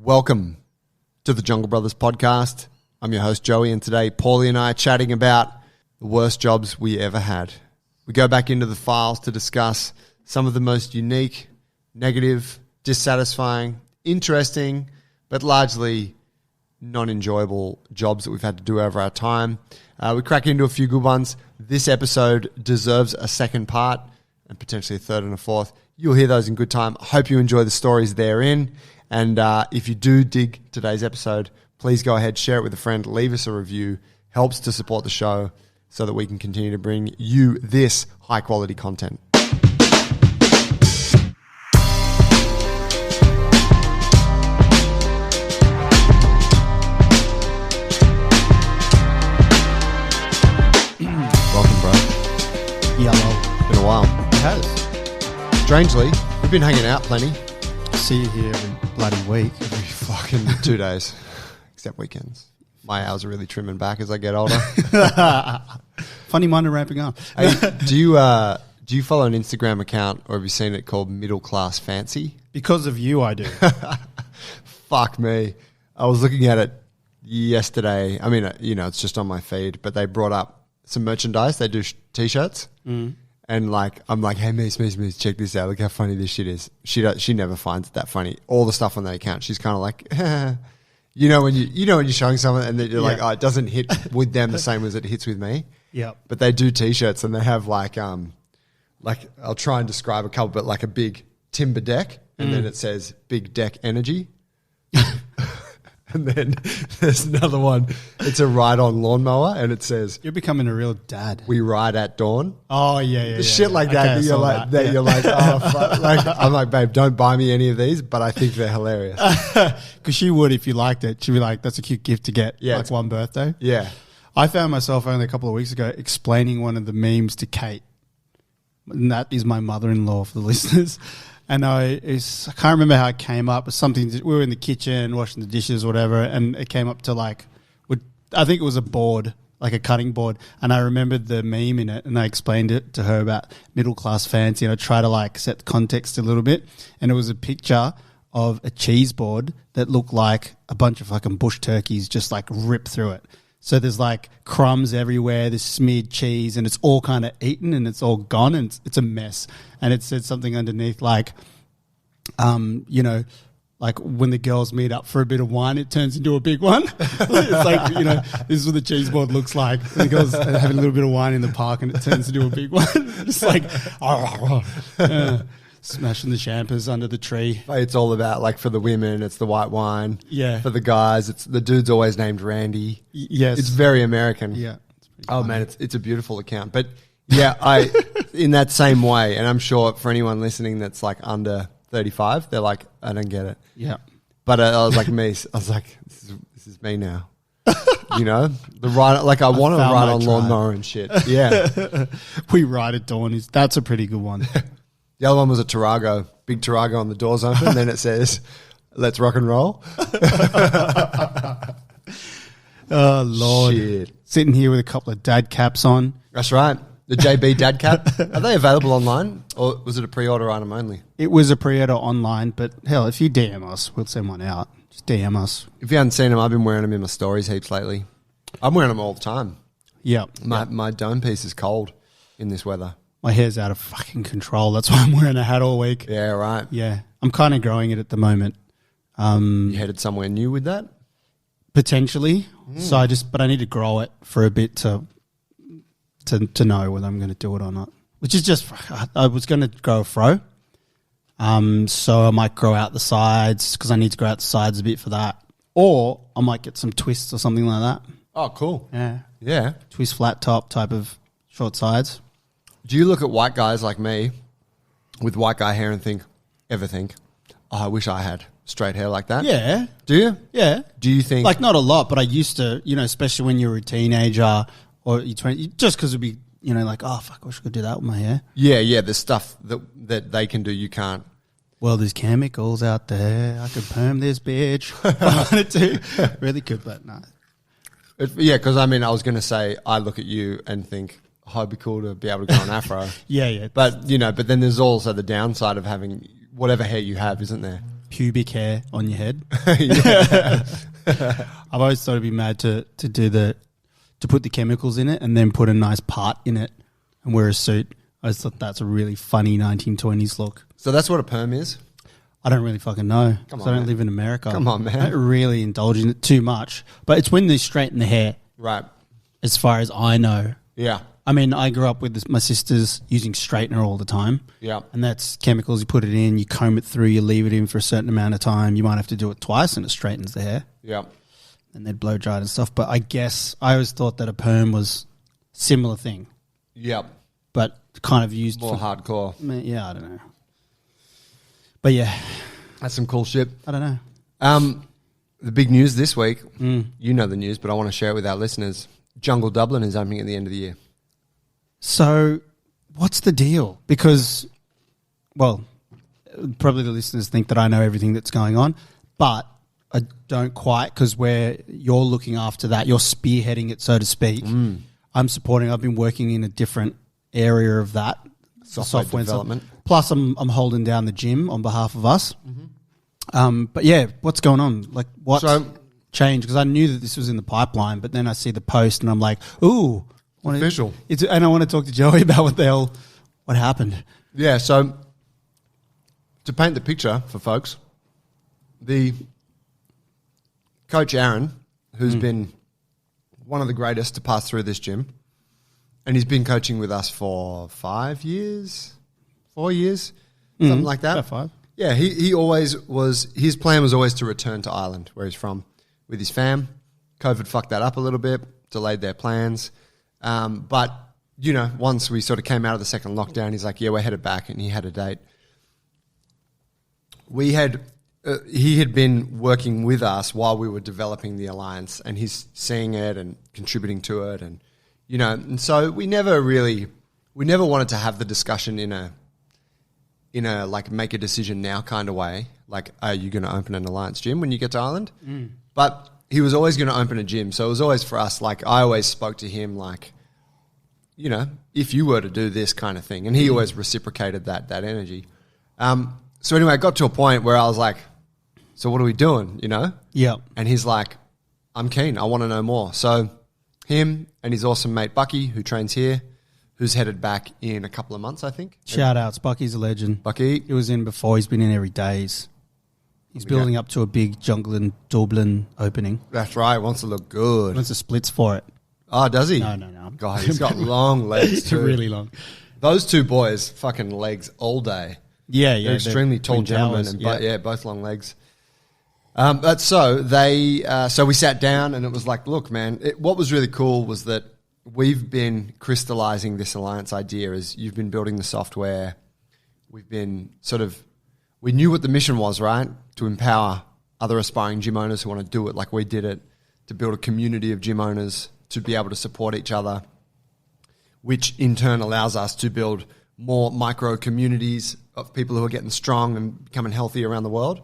Welcome to the Jungle Brothers podcast. I'm your host, Joey, and today Paulie and I are chatting about the worst jobs we ever had. We go back into the files to discuss some of the most unique, negative, dissatisfying, interesting, but largely non-enjoyable jobs that we've had to do over our time. We crack into a few good ones. This episode deserves a second part and potentially a third and a fourth. You'll hear those in good time. I hope you enjoy the stories therein. And if you do dig today's episode, please go ahead, share it with a friend, leave us a review. Helps to support the show so that we can continue to bring you this high-quality content. Welcome, bro. Yellow. Been a while. It has. Strangely, we've been hanging out plenty. See you here every bloody week. Every fucking 2 days, except weekends. My hours are really trimming back as I get older. Funny minded ramping up. Hey, do you follow an Instagram account, or have you seen it called Middle Class Fancy? Because of you, I do. Fuck me. I was looking at it yesterday. I mean, it's just on my feed, but they brought up some merchandise. They do t-shirts. Mm. And I'm like, hey, Mies, check this out. Look how funny this shit is. She never finds it that funny. All the stuff on that account, she's kind of like, when you're showing someone and you're like, oh, it doesn't hit with them the same as it hits with me. Yeah. But they do t-shirts and they have I'll try and describe a couple, but like a big timber deck, and then it says Big Deck Energy. And then there's another one. It's a ride-on lawnmower, and it says, "You're becoming a real dad." We ride at dawn. Oh yeah. Shit like that. Okay, You're like, oh fuck. I'm like, babe, don't buy me any of these, but I think they're hilarious. Because she would if you liked it. She'd be like, "That's a cute gift to get." Yeah, like one birthday. Yeah. I found myself only a couple of weeks ago explaining one of the memes to Kate, and that is my mother-in-law for the listeners. And I can't remember how it came up. It was something, we were in the kitchen washing the dishes or whatever, and it came up to I think it was a board, like a cutting board. And I remembered the meme in it, and I explained it to her about middle class fancy. And I try to set the context a little bit. And it was a picture of a cheese board that looked like a bunch of fucking bush turkeys just ripped through it. So there's crumbs everywhere, there's smeared cheese, and it's all kind of eaten and it's all gone, and it's a mess. And it said something underneath when the girls meet up for a bit of wine, it turns into a big one. It's this is what the cheese board looks like. And the girls are having a little bit of wine in the park and it turns into a big one. Just smashing the champers under the tree. It's all about, for the women, it's the white wine. Yeah. For the guys, it's the dude's always named Randy. Yes. It's very American. Yeah. Oh, man, it's a beautiful account. But, yeah, in that same way, and I'm sure for anyone listening that's, under 35, they're like, I don't get it. Yeah. But I was like, Mies, I was like, this is me now. The ride, I want to ride on lawnmower and shit. Yeah. We ride at dawn. That's a pretty good one. The other one was a Tarago, big Tarago on the doors open, and then it says, let's rock and roll. Oh, Lord. Shit. Sitting here with a couple of dad caps on. That's right. The JB dad cap. Are they available online, or was it a pre-order item only? It was a pre-order online, but hell, if you DM us, we'll send one out. Just DM us. If you haven't seen them, I've been wearing them in my stories heaps lately. I'm wearing them all the time. Yeah. My dome piece is cold in this weather. My hair's out of fucking control. That's why I'm wearing a hat all week. Yeah, right. Yeah. I'm kind of growing it at the moment. You headed somewhere new with that? Potentially. So but I need to grow it for a bit to know whether I'm going to do it or not. Which is just, I was going to grow a fro. So I might grow out the sides because I need to grow out the sides a bit for that. Or I might get some twists or something like that. Oh, cool. Yeah. Yeah. Twist flat top type of short sides. Do you look at white guys like me with white guy hair and ever think, oh, I wish I had straight hair like that? Yeah. Do you? Yeah. Do you think... not a lot, but I used to, especially when you were a teenager or you're 20, just because it'd be, oh, fuck, I wish I could do that with my hair. Yeah, there's stuff that they can do you can't. Well, there's chemicals out there. I could perm this bitch if I wanted to. Really could, but no. Because I was going to say, I look at you and think, oh, it'd be cool to be able to go on afro. Yeah. But, but then there's also the downside of having whatever hair you have, isn't there? pubic hair on your head. Yeah. I've always thought it'd be mad to put the chemicals in it and then put a nice part in it and wear a suit. I just thought that's a really funny 1920s look. So that's what a perm is? I don't really fucking know. Come on, I don't man. live in America. Come on, man. I don't really indulge in it too much. But it's when they straighten the hair, Right. as far as I know. Yeah. I mean, I grew up with my sisters using straightener all the time. Yeah. And that's chemicals. You put it in, you comb it through, you leave it in for a certain amount of time. You might have to do it twice and it straightens the hair. Yeah. And they'd blow dry it and stuff. But I guess I always thought that a perm was a similar thing, Yeah. but kind of used More for... hardcore. Yeah, I don't know. But yeah, That's some cool shit. I don't know. The big news this week, you know the news, but I want to share it with our listeners. Jungle Dublin is opening at the end of the year. So what's the deal? Because, well, probably the listeners think that I know everything that's going on, but I don't quite, because where you're looking after that, you're spearheading it, so to speak. I'm supporting. I've been working in a different area of that Software and stuff. development. Plus, I'm holding down the gym on behalf of us. But yeah, what's going on? Like, what changed? Because I knew that this was in the pipeline, but then I see the post and I'm like, ooh, Official. And I want to talk to Joey about what happened. Yeah, so to paint the picture for folks, the coach Aaron, who's been one of the greatest to pass through this gym, and he's been coaching with us for 5 years, 4 years, something like that. About 5. Yeah, he always was, his plan was always to return to Ireland, where he's from, with his fam. COVID fucked that up a little bit, delayed their plans. But, you know, once we sort of came out of the second lockdown, he's like, yeah, we're headed back, and he had a date. He had been working with us while we were developing the alliance, and he's seeing it and contributing to it, and, you know, and so we never wanted to have the discussion in a like make a decision now kind of way. Like, are you going to open an alliance gym when you get to Ireland? But he was always going to open a gym. So it was always for us, like, I always spoke to him like, you know, if you were to do this kind of thing. And he always reciprocated that energy. So anyway, I got to a point where I was like, so what are we doing, you know? Yeah. And he's like, I'm keen. I want to know more. So him and his awesome mate Bucky, who trains here, who's headed back in a couple of months, I think. Shout outs. Bucky's a legend. Bucky. He was in before. He's been in every days. He's building up to a big Jungle Dublin opening. That's right. Wants to look good. Wants the splits for it. Oh, does he? No. God, he's got long legs too. Really long. Those two boys, fucking legs all day. Yeah. They're extremely tall twin gentlemen, towers, and both long legs. But so we sat down, and it was like, look, man. What was really cool was that we've been crystallizing this alliance idea as you've been building the software. We've been we knew what the mission was, right? To empower other aspiring gym owners who want to do it like we did it, to build a community of gym owners to be able to support each other, which in turn allows us to build more micro communities of people who are getting strong and becoming healthy around the world.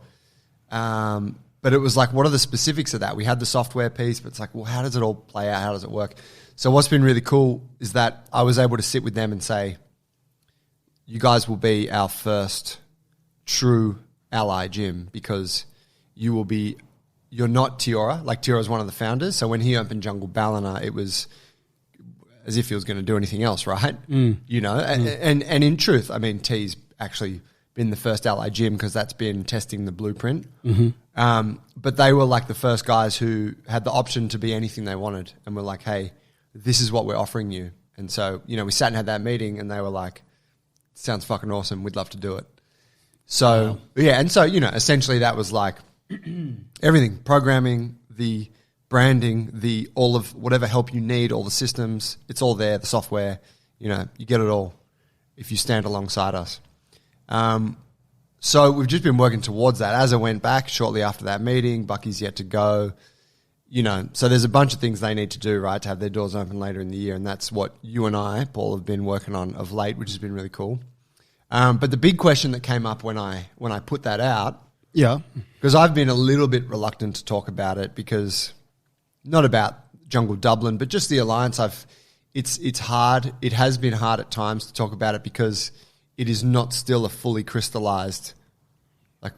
But it was like, what are the specifics of that? We had the software piece, but it's like, well, how does it all play out? How does it work? So what's been really cool is that I was able to sit with them and say, you guys will be our first true ally gym because you're not Tiora. Like, Tiora is one of the founders. So when he opened Jungle Ballina, it was as if he was going to do anything else, right? You know, and in truth, I mean, T's actually been the first ally gym because that's been testing the blueprint. But they were like the first guys who had the option to be anything they wanted. And we're like, hey, this is what we're offering you. And so, you know, we sat and had that meeting and they were like, sounds fucking awesome. We'd love to do it. So, yeah. And so, you know, essentially that was like everything, programming, the branding, all of whatever help you need, all the systems, it's all there, the software, you know, you get it all if you stand alongside us. So we've just been working towards that. As I went back shortly after that meeting, Bucky's yet to go, you know, so there's a bunch of things they need to do, right, to have their doors open later in the year. And that's what you and I, Paul, have been working on of late, which has been really cool. But the big question that came up when I put that out, because I've been a little bit reluctant to talk about it because not about Jungle Dublin, but just the alliance. It's hard. It has been hard at times to talk about it because it is not still a fully crystallized, like,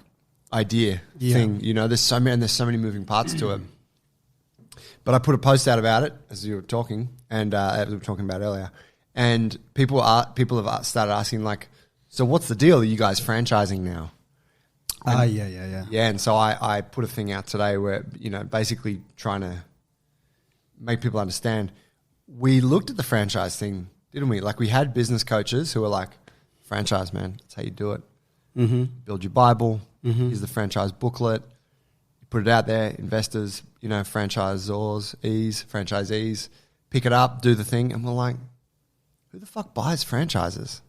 idea Yeah. thing. You know, there's so many moving parts to it. But I put a post out about it as you were talking, and as we were talking about earlier. And people have started asking, like, so what's the deal? Are you guys franchising now? Yeah. Yeah, and so I put a thing out today where, you know, basically trying to make people understand. We looked at the franchise thing, didn't we? Like, we had business coaches who were like, franchise, man, that's how you do it. Mm-hmm. Build your Bible. Here's the franchise booklet. You put it out there, investors, you know, franchisees, pick it up, do the thing. And we're like, who the fuck buys franchises?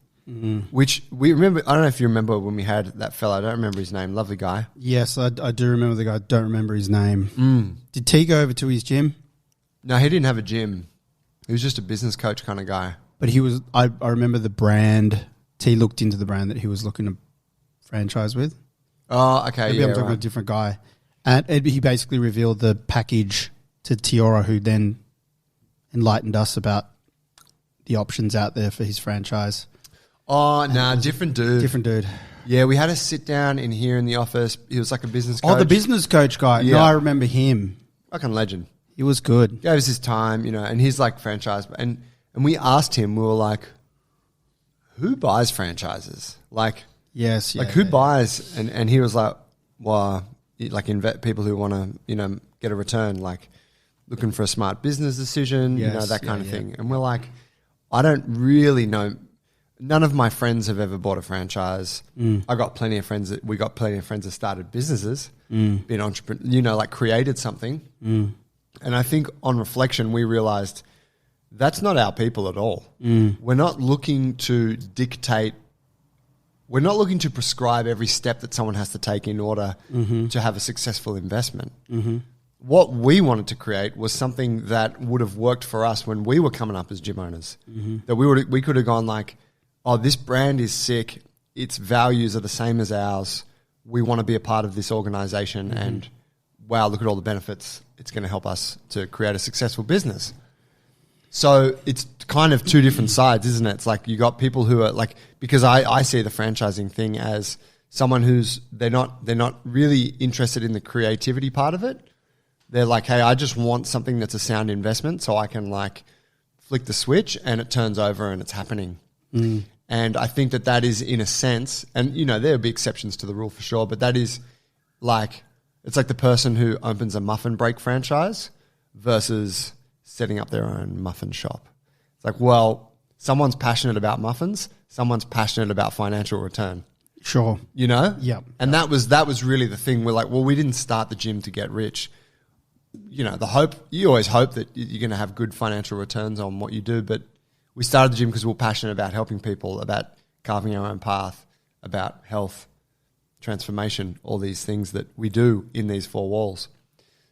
Which we remember, I don't know if you remember when we had that fella, I don't remember his name, lovely guy. Yes, I do remember the guy. I don't remember his name. Did T go over to his gym? No, he didn't have a gym. He was just a business coach kind of guy. But he was, I remember the brand. T looked into the brand that he was looking to franchise with. Oh, okay. Maybe I'm talking about a different guy. And he basically revealed the package to Tiora, who then enlightened us about the options out there for his franchise. Oh, nah, different dude. Different dude. Yeah, we had a sit down in here in the office. He was like a business coach. Oh, the business coach guy. Yeah. No, I remember him. Fucking legend. He was good. Gave us his time, you know, and he's like franchise. And we asked him, we were like, who buys franchises? Like, Yes. Yeah, like who buys? And he was like, well, like people who want to, you know, get a return, like looking for a smart business decision, you know, Yes, that kind of yeah. thing. And we're like, I don't really know. None of my friends have ever bought a franchise. We got plenty of friends that started businesses, been entrepreneur, you know, like created something. And I think on reflection, we realized that's not our people at all. We're not looking to dictate. We're not looking to prescribe every step that someone has to take in order to have a successful investment. What we wanted to create was something that would have worked for us when we were coming up as gym owners. That we could have gone like, oh, this brand is sick. Its values are the same as ours. We want to be a part of this organization, and wow, look at all the benefits. It's going to help us to create a successful business. So it's kind of two different sides, isn't it? It's like you got people who are like, because I see the franchising thing as someone who's they're not really interested in the creativity part of it. They're like, hey, I just want something that's a sound investment so I can like flick the switch and it turns over and it's happening. And I think that is in a sense, and you know, there'll be exceptions to the rule for sure, but that is like, it's like the person who opens a muffin break franchise versus setting up their own muffin shop. It's like, well, someone's passionate about muffins, someone's passionate about financial return. Sure. You know? Yeah. And that was really the thing. We're like, well, we didn't start the gym to get rich. You know, you always hope that you're going to have good financial returns on what you do, but we started the gym because we were passionate about helping people, about carving our own path, about health, transformation, all these things that we do in these four walls.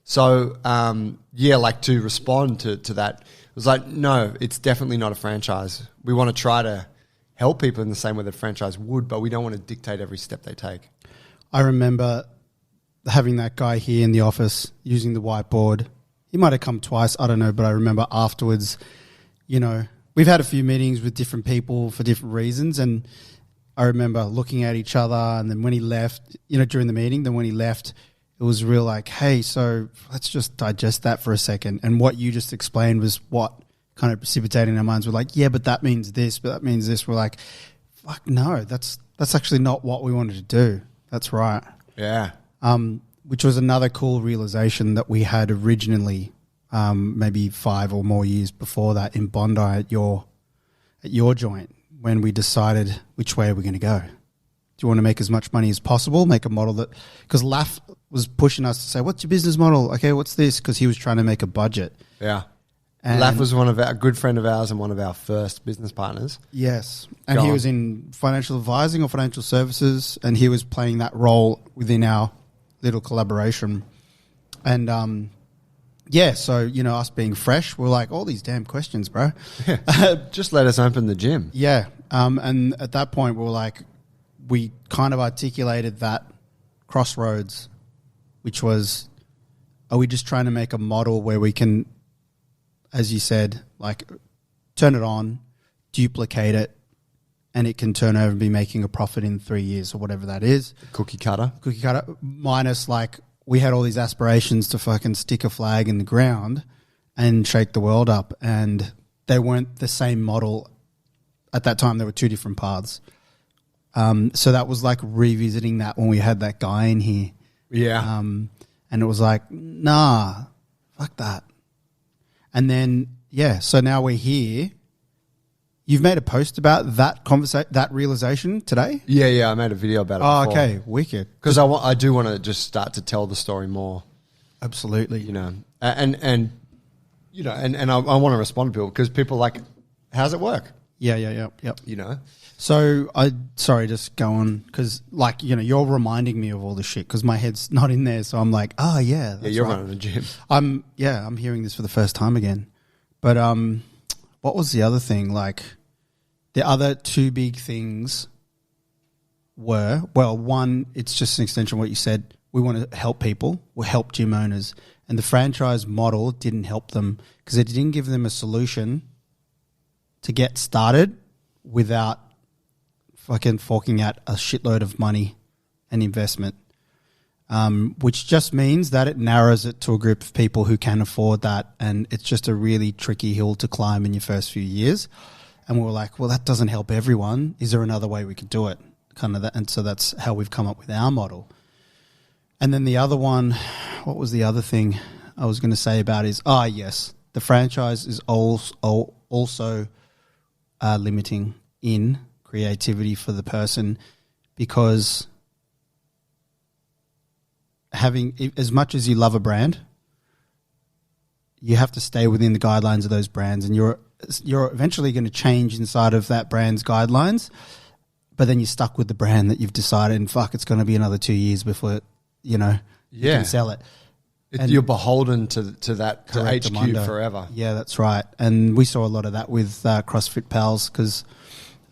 So, like to respond to that, it was like, no, it's definitely not a franchise. We want to try to help people in the same way that a franchise would, but we don't want to dictate every step they take. I remember having that guy here in the office using the whiteboard. He might have come twice, I don't know, but I remember afterwards, you know, we've had a few meetings with different people for different reasons, and I remember looking at each other, and then when he left, you know, during the meeting, then when he left, it was real like, hey, so let's just digest that for a second. And what you just explained was what kind of precipitated in our minds. We're like, yeah, but that means this, but that means this. We're like, fuck no, that's actually not what we wanted to do. That's right. Yeah. Which was another cool realization that we had originally, maybe 5 or more years before that in Bondi at your joint, when we decided which way are we going to go. Do you want to make as much money as possible? Make a model that, because Laf was pushing us to say, what's your business model? Okay, what's this? Because he was trying to make a budget. Yeah. And Laf was a good friend of ours and one of our first business partners. Yes. And he was in financial advising or financial services, and he was playing that role within our little collaboration. And so, you know, us being fresh, we're like, all these damn questions, bro. Yeah. Just let us open the gym. Yeah. And at that point, we were like, we kind of articulated that crossroads, which was, are we just trying to make a model where we can, as you said, like turn it on, duplicate it, and it can turn over and be making a profit in 3 years or whatever that is. Cookie cutter. Minus like we had all these aspirations to fucking stick a flag in the ground and shake the world up, and they weren't the same model at that time. There were two different paths. So that was like revisiting that when we had that guy in here. Yeah. And it was like, nah, fuck that. And then, yeah, so now we're here. You've made a post about that that realization today? Yeah, I made a video about it before. Okay, wicked. Because I do want to just start to tell the story more. Absolutely. You know, and you know, and I want to respond to people because people are like, how's it work? Yeah. You know? So sorry, just go on, because like, you know, you're reminding me of all this shit because my head's not in there. So I'm like, oh yeah. That's you're right. running a gym. I'm hearing this for the first time again. But what was the other thing? Like the other two big things were, well, one, it's just an extension of what you said. We want to help people. We'll help gym owners. And the franchise model didn't help them because it didn't give them a solution to get started without fucking forking out a shitload of money and investment, which just means that it narrows it to a group of people who can afford that, and it's just a really tricky hill to climb in your first few years. And we were like, well, that doesn't help everyone. Is there another way we could do it? Kind of that, and so that's how we've come up with our model. And then the other one, what was the other thing I was going to say about is, yes, the franchise is also limiting in creativity for the person, because having, as much as you love a brand, you have to stay within the guidelines of those brands, and you're eventually going to change inside of that brand's guidelines, but then you're stuck with the brand that you've decided, and fuck, it's going to be another 2 years before, you know, you can sell it. You're beholden to that, to HQ forever. Yeah, that's right. And we saw a lot of that with CrossFit Pals, because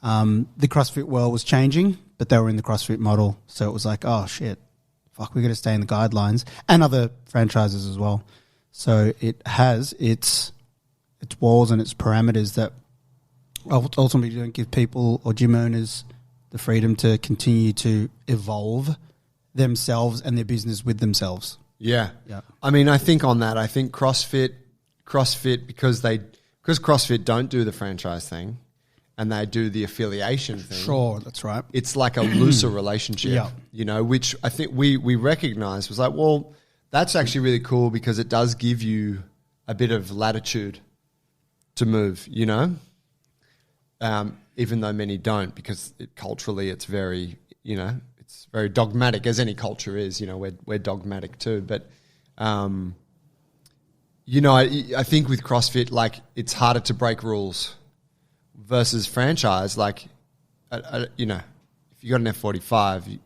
the CrossFit world was changing, but they were in the CrossFit model. So it was like, oh, shit, fuck, we got to stay in the guidelines, and other franchises as well. So it has its walls and its parameters that ultimately don't give people or gym owners the freedom to continue to evolve themselves and their business with themselves. Yeah. I mean, I think on that, I think CrossFit, because CrossFit don't do the franchise thing and they do the affiliation thing. Sure, that's right. It's like a looser relationship, you know, which I think we recognized was like, well, that's actually really cool because it does give you a bit of latitude to move, you know, even though many don't, because culturally it's very, you know, it's very dogmatic, as any culture is. You know, we're dogmatic too. But, you know, I think with CrossFit, like, it's harder to break rules versus franchise. Like, you know, if you got an F45,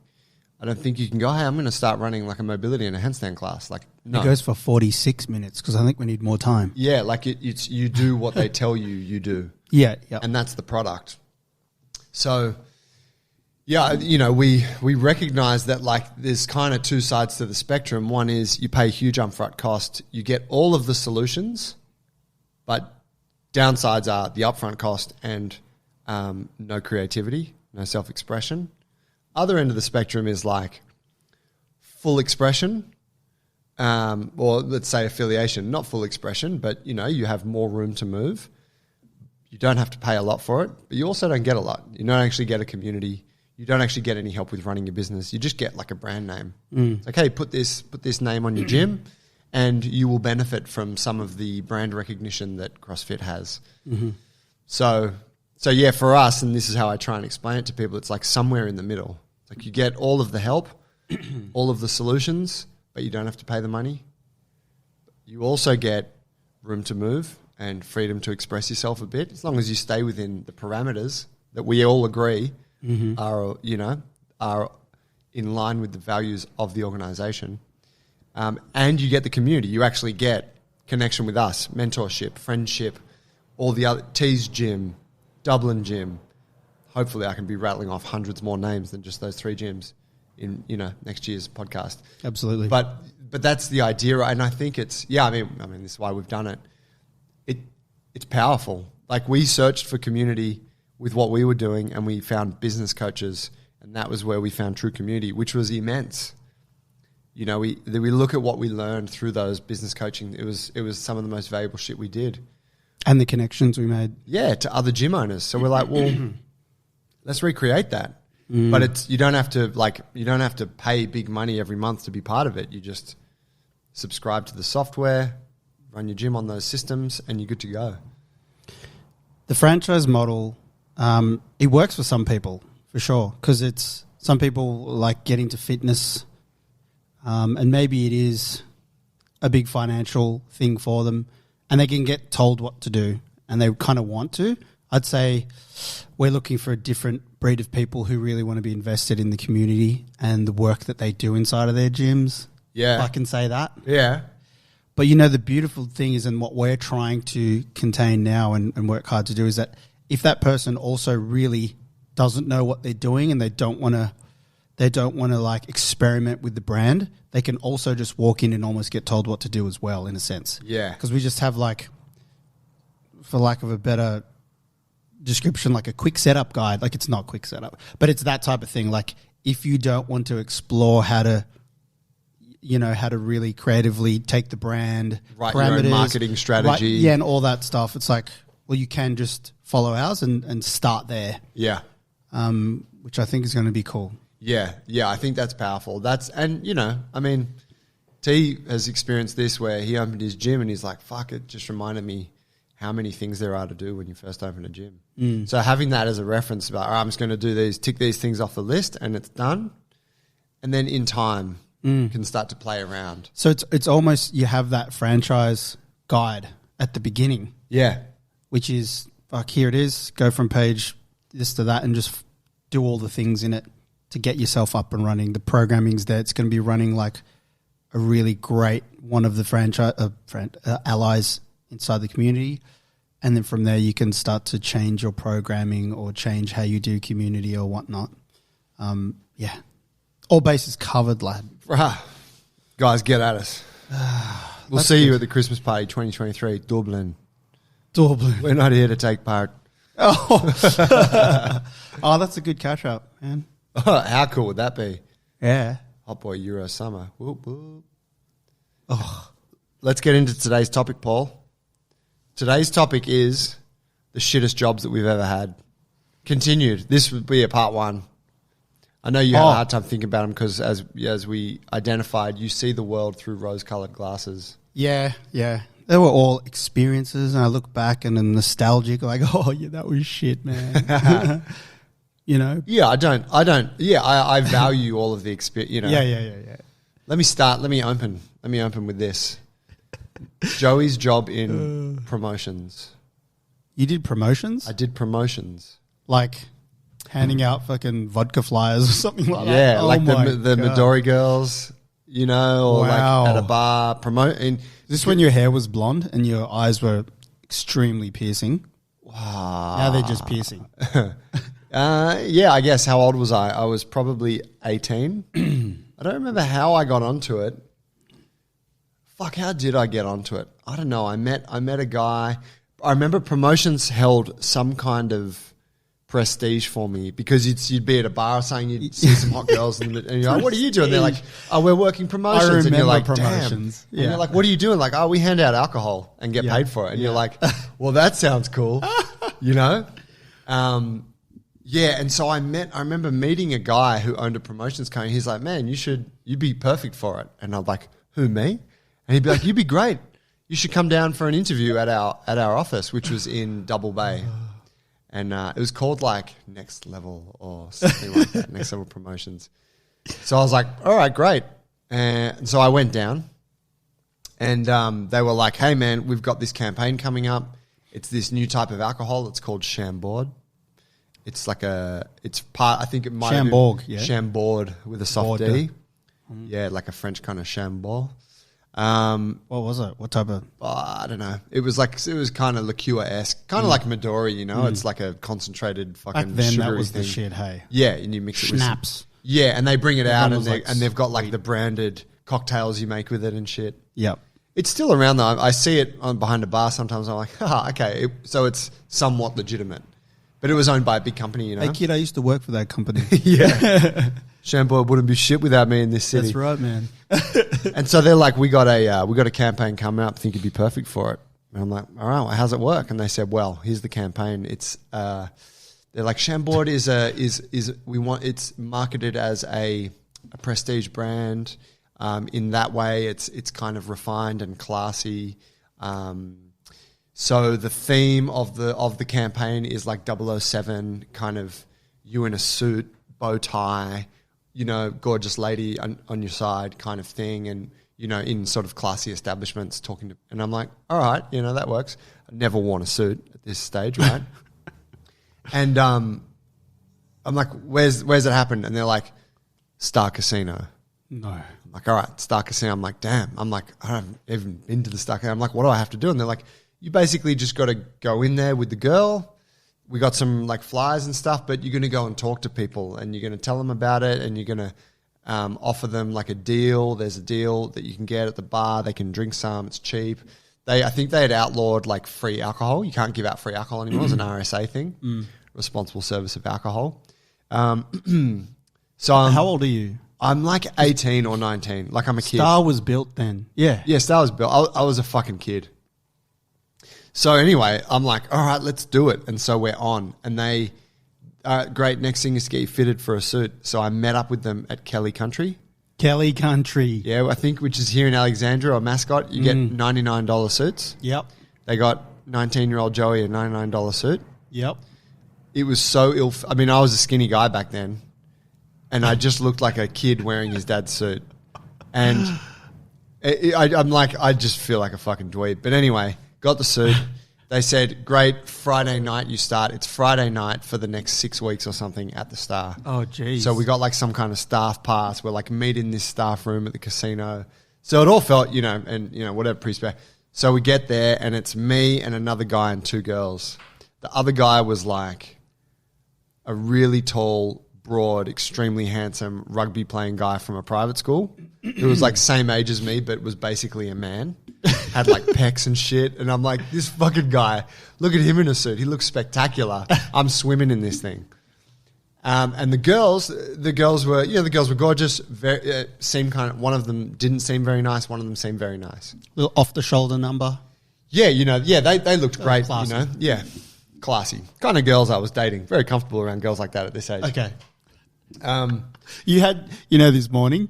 I don't think you can go, hey, I'm going to start running like a mobility and a handstand class. Like, no. It goes for 46 minutes because I think we need more time. Yeah, like it's you do what they tell you do. Yeah. And that's the product. So, yeah, you know, we recognize that, like, there's kind of two sides to the spectrum. One is you pay huge upfront cost, you get all of the solutions, but downsides are the upfront cost and no creativity, no self-expression. Other end of the spectrum is like full expression, or let's say affiliation, not full expression, but, you know, you have more room to move. You don't have to pay a lot for it, but you also don't get a lot. You don't actually get a community. You don't actually get any help with running your business. You just get like a brand name. It's like, hey, put this name on your gym and you will benefit from some of the brand recognition that CrossFit has. Mm-hmm. So yeah, for us, and this is how I try and explain it to people, it's like somewhere in the middle. It's like you get all of the help, all of the solutions, but you don't have to pay the money. You also get room to move and freedom to express yourself a bit, as long as you stay within the parameters that we all agree are in line with the values of the organization. And you get the community. You actually get connection with us, mentorship, friendship, all the other, T's Gym, Dublin Gym. Hopefully I can be rattling off hundreds more names than just those 3 gyms in, you know, next year's podcast. Absolutely. But that's the idea, and I think it's, I mean this is why we've done it. It's powerful. Like, we searched for community. with what we were doing, and we found business coaches, and that was where we found true community, which was immense. You know, we look at what we learned through those business coaching. It was some of the most valuable shit we did. And the connections we made. Yeah, to other gym owners. So we're like, well, let's recreate that. But you don't have to pay big money every month to be part of it. You just subscribe to the software, run your gym on those systems, and you're good to go. The franchise model, it works for some people, for sure, because it's some people like get into fitness, and maybe it is a big financial thing for them, and they can get told what to do, and they kind of want to. I'd say we're looking for a different breed of people who really want to be invested in the community and the work that they do inside of their gyms. Yeah. If I can say that. Yeah. But, you know, the beautiful thing is, and what we're trying to contain now and work hard to do, is that if that person also really doesn't know what they're doing and they don't want to like experiment with the brand, they can also just walk in and almost get told what to do as well, in a sense. Yeah. Because we just have, like, for lack of a better description, like a quick setup guide. Like, it's not quick setup, but it's that type of thing. Like, if you don't want to explore how to really creatively take the brand, write your own marketing strategy, and all that stuff, it's like, well, you can just follow ours and start there. Yeah. Which I think is going to be cool. Yeah. Yeah. I think that's powerful. T has experienced this where he opened his gym and he's like, fuck, it just reminded me how many things there are to do when you first open a gym. So having that as a reference about, all right, I'm just going to do these, tick these things off the list, and it's done. And then in time, can start to play around. So it's almost, you have that franchise guide at the beginning. Yeah. Which is, fuck, here it is, go from page this to that and just do all the things in it to get yourself up and running. The programming's there. It's going to be running like a really great one of the franchise allies inside the community. And then from there, you can start to change your programming or change how you do community or whatnot. Yeah. All bases covered, lad. Guys, get at us. We'll see you at the Christmas party 2023, Dublin. We're not here to take part. Oh, that's a good catch up, man. How cool would that be? Yeah. Hot boy Euro summer. Whoop, whoop. Oh. Let's get into today's topic, Paul. Today's topic is the shittest jobs that we've ever had. Continued. This would be a part one. I know you had a hard time thinking about them because as we identified, you see the world through rose-coloured glasses. Yeah, yeah. They were all experiences, and I look back and I'm nostalgic, like, oh, yeah, that was shit, man. You know? Yeah, I don't. Yeah, I value all of the experience, you know. Yeah. Let me open with this. Joey's job in promotions. You did promotions? I did promotions. Like handing out fucking vodka flyers or something like that? Yeah, like the Midori girls, you know, or like at a bar promoting. Is this when your hair was blonde and your eyes were extremely piercing? Wow. Now they're just piercing. Yeah, I guess. How old was I? I was probably 18. I don't remember how I got onto it. Fuck, how did I get onto it? I don't know. I met a guy. I remember promotions held some kind of prestige for me because you'd be at a bar or something, you'd see some hot girls and you're like, what are you doing? They're like, oh, we're working promotions. And you're like, promotions. Damn. Yeah. And you're like, what are you doing? Like, oh, we hand out alcohol and get paid for it. And you're like, well, that sounds cool. You know? Yeah, and so I remember meeting a guy who owned a promotions company. He's like, man, you'd be perfect for it. And I'm like, who, me? And he'd be like, you'd be great. You should come down for an interview at our office, which was in Double Bay. And it was called like Next Level or something like that, Next Level Promotions. So I was like, all right, great. And so I went down and they were like, hey, man, we've got this campaign coming up. It's this new type of alcohol. It's called Chambord. It's like I think it might Chambord, be Chambord with a soft D. Yeah, like a French kind of Chambord. What was it? What type of? I don't know. It was kind of liqueur-esque, kind of like Midori, you know? It's like a concentrated fucking Back then, sugary that was thing. the shit, hey? Yeah, and you mix it with Schnapps. Yeah, and they bring it out and like they've got like the branded cocktails you make with it and shit. Yep. It's still around though. I see it behind a bar sometimes. I'm like, okay. So it's somewhat legitimate. But it was owned by a big company, you know. Hey, kid, I used to work for that company. Yeah. Chambord wouldn't be shit without me in this city. That's right, man. And so they're like, we got a campaign coming up. Think you'd be perfect for it. And I'm like, all right, well, how's it work? And they said, well, here's the campaign. It's they're like, Chambord it's marketed as a prestige brand. In that way, it's kind of refined and classy. So the theme of the campaign is like 007, kind of you in a suit, bow tie, you know, gorgeous lady on your side kind of thing, and you know, in sort of classy establishments talking to, and I'm like, all right, you know, that works. I've never worn a suit at this stage, right? And I'm like, where's it happened? And they're like, Star Casino. No. I'm like, all right, Star Casino. I'm like, damn. I'm like, I haven't even been to the Star Casino. I'm like, what do I have to do? And they're like, you basically just got to go in there with the girl. We got some like flyers and stuff, but you're going to go and talk to people and you're going to tell them about it and you're going to offer them like a deal. There's a deal that you can get at the bar. They can drink some. It's cheap. I think they had outlawed like free alcohol. You can't give out free alcohol anymore. It's an RSA thing, responsible service of alcohol. So how old are you? I'm like 18 or 19. Like I'm a kid. Star was built then. Yeah. Yeah, Star was built. I was a fucking kid. So anyway, I'm like, all right, let's do it. And so we're on. And they, great, next thing is to get you fitted for a suit. So I met up with them at Kelly Country. Kelly Country. Yeah, I think, which is here in Alexandria, or Mascot. You get $99 suits. Yep. They got 19-year-old Joey a $99 suit. Yep. It was so ill. I mean, I was a skinny guy back then. And I just looked like a kid wearing his dad's suit. And I'm like, I just feel like a fucking dweeb. But anyway, got the suit. They said, great, Friday night you start. It's Friday night for the next 6 weeks or something at the Star. Oh, geez. So we got like some kind of staff pass. We're like, meet in this staff room at the casino. So it all felt, you know, and, you know, whatever pre-spec. So we get there and it's me and another guy and two girls. The other guy was like a really tall, broad, extremely handsome rugby playing guy from a private school who was like same age as me but was basically a man, had like pecs and shit, and I'm like, this fucking guy, look at him in a suit, he looks spectacular. I'm swimming in this thing. And the girls were, you know, the girls were gorgeous, very seemed kind of, one of them didn't seem very nice, one of them seemed very nice. Little off the shoulder number. Yeah, you know, yeah, they looked great, classy. you know. Yeah. Classy. Kind of girls I was dating. Very comfortable around girls like that at this age. Okay. You had, you know, this morning,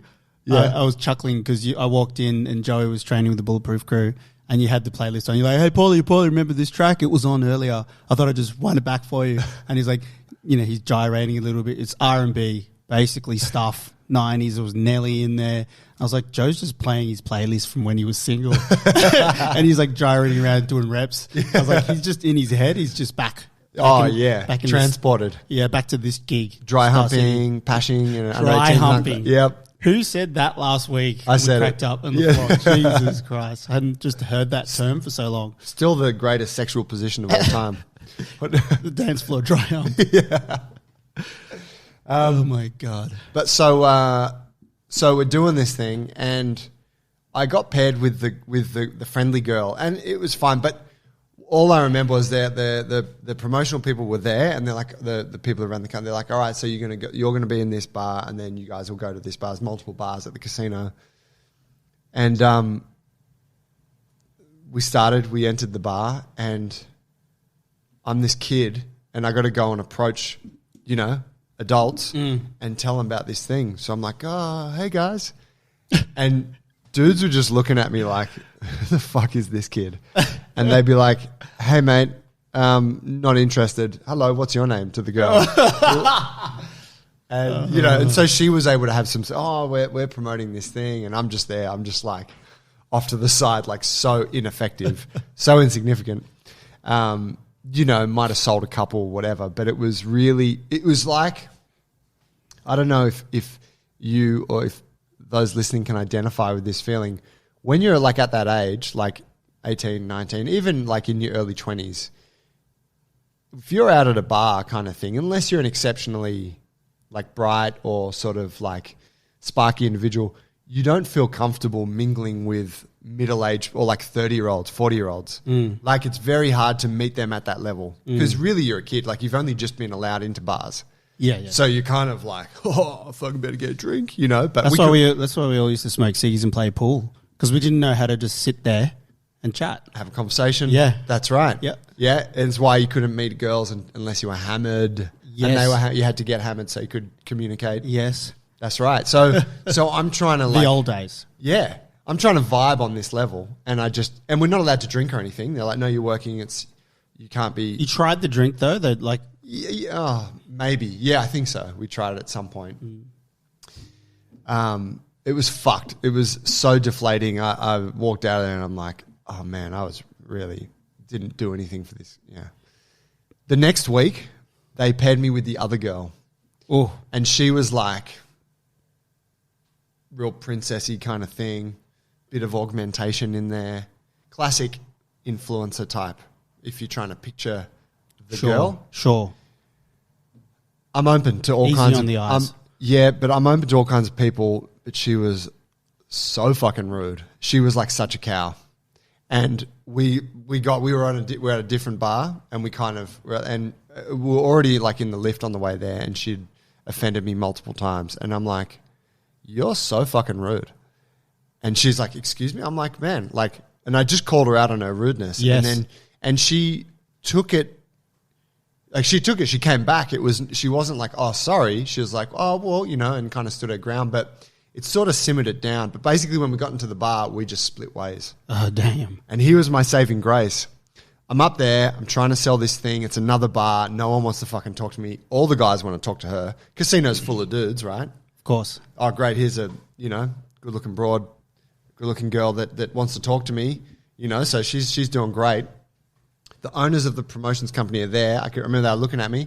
I was chuckling because I walked in and Joey was training with the Bulletproof crew and you had the playlist on. You're like, hey, Paulie, remember this track? It was on earlier. I thought I'd just run it back for you. And he's like, you know, he's gyrating a little bit. It's R&B, basically stuff, 90s. There was Nelly in there. I was like, Joe's just playing his playlist from when he was single. And he's like gyrating around doing reps. I was like, he's just in his head. He's just back. Back in transported. Back to this gig. Dry humping, pashing. You know, Dry humping. Yep. Who said that last week? I said cracked it. Up on the floor. Jesus Christ. I hadn't just heard that term for so long. Still the greatest sexual position of all time. The dance floor dry hump. Yeah. Oh my God. But so we're doing this thing and I got paired with the friendly girl and it was fine, but all I remember was that the promotional people were there, and they're like the people around the country. They're like, all right, so you're gonna be in this bar, and then you guys will go to this bar. There's multiple bars at the casino, and we entered the bar, and I'm this kid, and I got to go and approach, you know, adults and tell them about this thing. So I'm like, oh, hey guys, and dudes were just looking at me like, who the fuck is this kid? And they'd be like, hey, mate, not interested. Hello, what's your name? To the girl. And, you know, and so she was able to have some, we're promoting this thing. And I'm just there. I'm just like off to the side, like so ineffective, so insignificant. You know, might have sold a couple, whatever. But it was like, I don't know if you or if those listening can identify with this feeling. When you're like at that age, like 18, 19, even like in your early 20s, if you're out at a bar kind of thing, unless you're an exceptionally like bright or sort of like sparky individual, you don't feel comfortable mingling with middle-aged or like 30-year-olds, 40-year-olds. Like it's very hard to meet them at that level because really you're a kid. Like you've only just been allowed into bars. Yeah. So you're kind of like, oh, I fucking better get a drink, you know. But that's why we all used to smoke ciggies and play pool because we didn't know how to just sit there and chat, have a conversation. Yeah, that's right. Yeah, yeah. And it's why you couldn't meet girls unless you were hammered. Yes. And you had to get hammered so you could communicate. Yes, that's right. So I'm trying to the old days. Yeah, I'm trying to vibe on this level, and we're not allowed to drink or anything. They're like, no, you're working. You can't be. You tried the drink though. That like. Yeah, maybe. Yeah, I think so. We tried it at some point. It was fucked. It was so deflating. I walked out of there and I'm like, oh man, I was really didn't do anything for this. Yeah. The next week, they paired me with the other girl. Oh. And she was like real princessy kind of thing. Bit of augmentation in there. Classic influencer type, if you're trying to picture the girl. Sure. I'm open to all Easy kinds on the eyes. Yeah, but I'm open to all kinds of people. But she was so fucking rude. She was like such a cow, and we were at a different bar, and we were already like in the lift on the way there, and she'd offended me multiple times, and I'm like, you're so fucking rude, and she's like, excuse me. I'm like, man, like, and I just called her out on her rudeness, yes. and she took it. Like she took it, she came back. She wasn't like, oh, sorry. She was like, oh, well, you know, and kind of stood her ground. But it sort of simmered it down. But basically when we got into the bar, we just split ways. Oh, damn. And he was my saving grace. I'm up there. I'm trying to sell this thing. It's another bar. No one wants to fucking talk to me. All the guys want to talk to her. Casino's full of dudes, right? Of course. Oh, great. Here's a, you know, good-looking broad, good-looking girl that wants to talk to me. You know, so she's doing great. The owners of the promotions company are there. I can remember they were looking at me,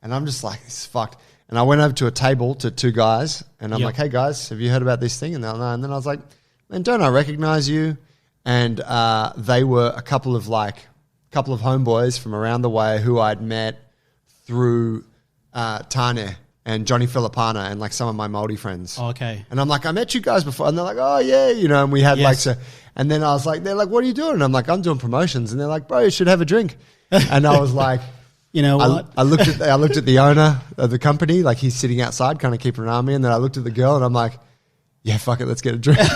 and I'm just like, this is fucked. And I went over to a table to two guys, and I'm like, hey, guys, have you heard about this thing? And they're like, no. And then I was like, man, don't I recognize you? And they were a couple of homeboys from around the way who I'd met through Tane and Johnny Filipana and like some of my Māori friends. Oh, okay. And I'm like, I met you guys before. And they're like, oh, yeah, you know, and we had yes. And then I was like, they're like, what are you doing? And I'm like, I'm doing promotions. And they're like, bro, you should have a drink. And I was like, you know what? I looked at the owner of the company, like he's sitting outside kind of keeping an eye on me. And then I looked at the girl and I'm like, yeah, fuck it, let's get a drink. And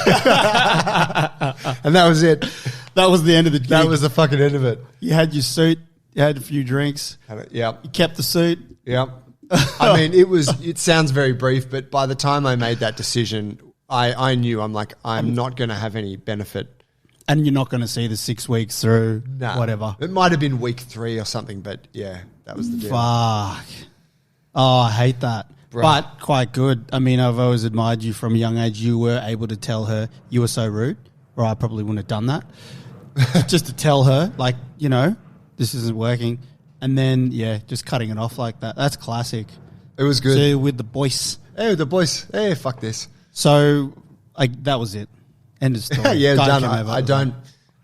that was it. That was the end of the gig. That was the fucking end of it. You had your suit, you had a few drinks. Yep. You kept the suit. Yep. I mean, it sounds very brief, but by the time I made that decision, I knew I'm not going to have any benefit. And you're not going to see the 6 weeks through, whatever. It might have been week 3 or something, but yeah, that was the deal. Fuck. Oh, I hate that. Bro. But quite good. I mean, I've always admired you from a young age. You were able to tell her you were so rude, or I probably wouldn't have done that. Just to tell her, like, you know, this isn't working. And then, yeah, just cutting it off like that. That's classic. It was good. So with the boys. Hey, with the boys. Hey, fuck this. So, that was it. End of story. Yeah, done.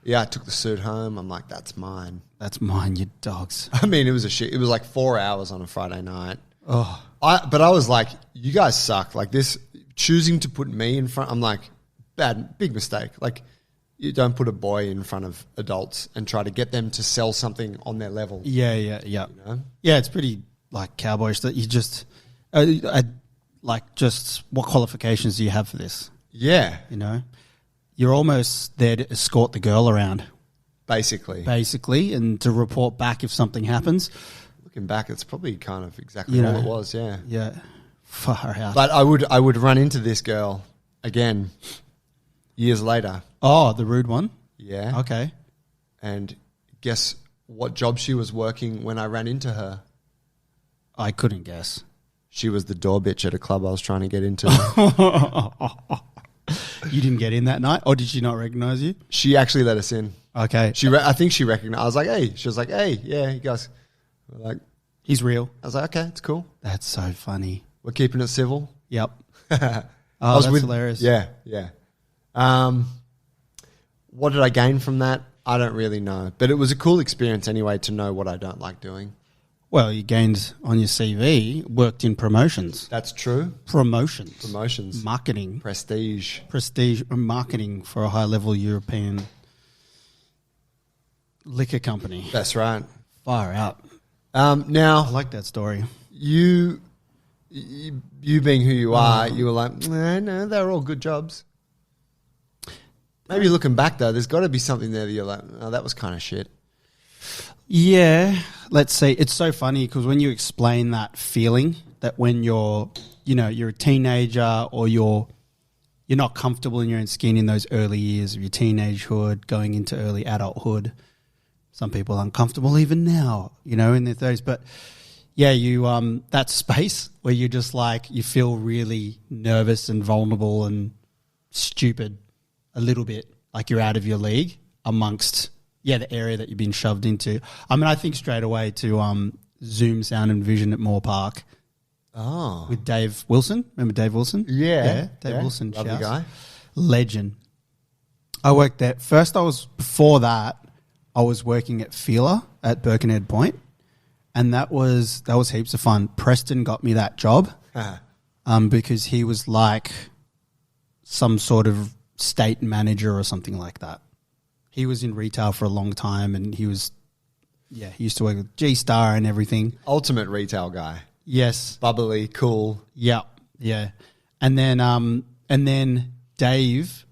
I took the suit home. I'm like, that's mine. That's mine, you dogs. I mean, it was a shit. It was like 4 hours on a Friday night. Oh. But I was like, you guys suck. Like this, choosing to put me in front, I'm like, big mistake. Like, you don't put a boy in front of adults and try to get them to sell something on their level. Yeah. You know? Yeah, it's pretty like cowboyish that you just, just what qualifications do you have for this? Yeah. You know, you're almost there to escort the girl around. Basically, and to report back if something happens. Looking back, it's probably kind of exactly all it was, yeah. Yeah. Far out. But I would run into this girl again years later. Oh, the rude one? Yeah. Okay. And guess what job she was working when I ran into her? I couldn't guess. She was the door bitch at a club I was trying to get into. You didn't get in that night? Or did she not recognize you? She actually let us in. Okay. I think she recognized. I was like, hey. She was like, hey, yeah, you guys. We're like, he's real. I was like, okay, it's cool. That's so funny. We're keeping it civil. Yep. That's hilarious. Yeah. What did I gain from that? I don't really know. But it was a cool experience anyway to know what I don't like doing. Well, you gained on your CV, worked in promotions. That's true. Promotions. Marketing. Prestige And marketing for a high-level European liquor company. That's right. Far out. Now, I like that story. You being who you are, you were like, no, they're all good jobs. Maybe looking back, though, there's got to be something there that you're like, oh, that was kind of shit. Yeah, let's see. It's so funny because when you explain that feeling that when you're a teenager or you're not comfortable in your own skin in those early years of your teenagehood, going into early adulthood. Some people are uncomfortable even now, in their 30s. But yeah, you that space where you just like you feel really nervous and vulnerable and stupid a little bit, like you're out of your league amongst the area that you've been shoved into. I mean, I think straight away to Zoom Sound and Vision at Moore Park. Oh, with Dave Wilson. Remember Dave Wilson? Yeah, Dave Wilson, lovely guy, legend. I worked there first. Before that, I was working at Feeler at Birkenhead Point, and that was heaps of fun. Preston got me that job because he was like some sort of state manager or something like that. He was in retail for a long time, and he used to work with G-Star and everything. Ultimate retail guy. Yes. Bubbly, cool. Yeah. And then Dave,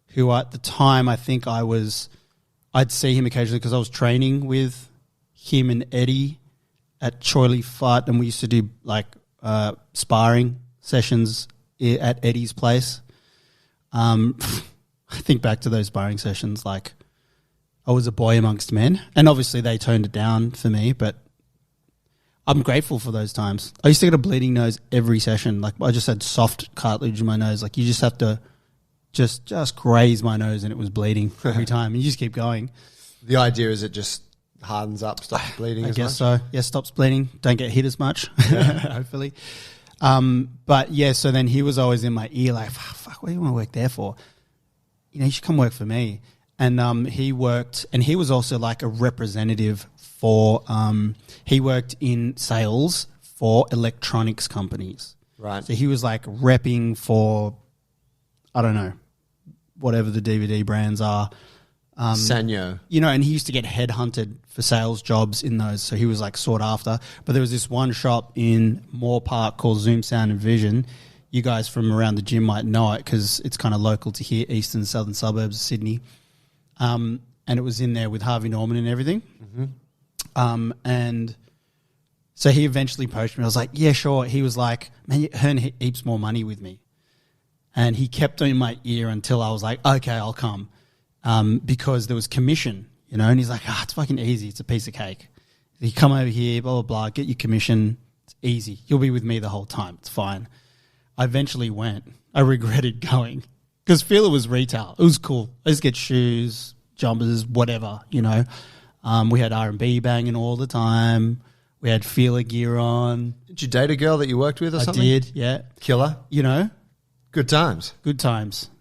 who at the time I think I'd see him occasionally because I was training with him and Eddie at Choily Fight, and we used to do like sparring sessions at Eddie's place. I think back to those sparring sessions, like I was a boy amongst men, and obviously they toned it down for me, but I'm grateful for those times. I used to get a bleeding nose every session. Like I just had soft cartilage in my nose. Like you just have to just graze my nose and it was bleeding every time. And you just keep going. The idea is it just hardens up, stops bleeding I as guess much? so. Yeah, stops bleeding. Don't get hit as much, hopefully. But yeah, so then he was always in my ear like, fuck, what do you want to work there for? You should come work for me. And he worked, and he was also like a representative for, he worked in sales for electronics companies. Right. So he was like repping for, I don't know, whatever the DVD brands are. Sanyo. And he used to get headhunted for sales jobs in those. So he was like sought after. But there was this one shop in Moore Park called Zoom Sound and Vision. You guys from around the gym might know it because it's kind of local to here, eastern and southern suburbs of Sydney. And it was in there with Harvey Norman and everything. Mm-hmm. And so he eventually approached me. I was like, yeah, sure. He was like, man, you earn heaps more money with me. And he kept in my ear until I was like, okay, I'll come. Because there was commission, and he's like, it's fucking easy. It's a piece of cake. You come over here, blah, blah, blah, get your commission. It's easy. You'll be with me the whole time. It's fine. I eventually went. I regretted going because Feeler was retail. It was cool. I just get shoes, jumpers, whatever, We had R&B banging all the time. We had Feeler gear on. Did you date a girl that you worked with or something? I did, yeah. Killer? Good times. Good times.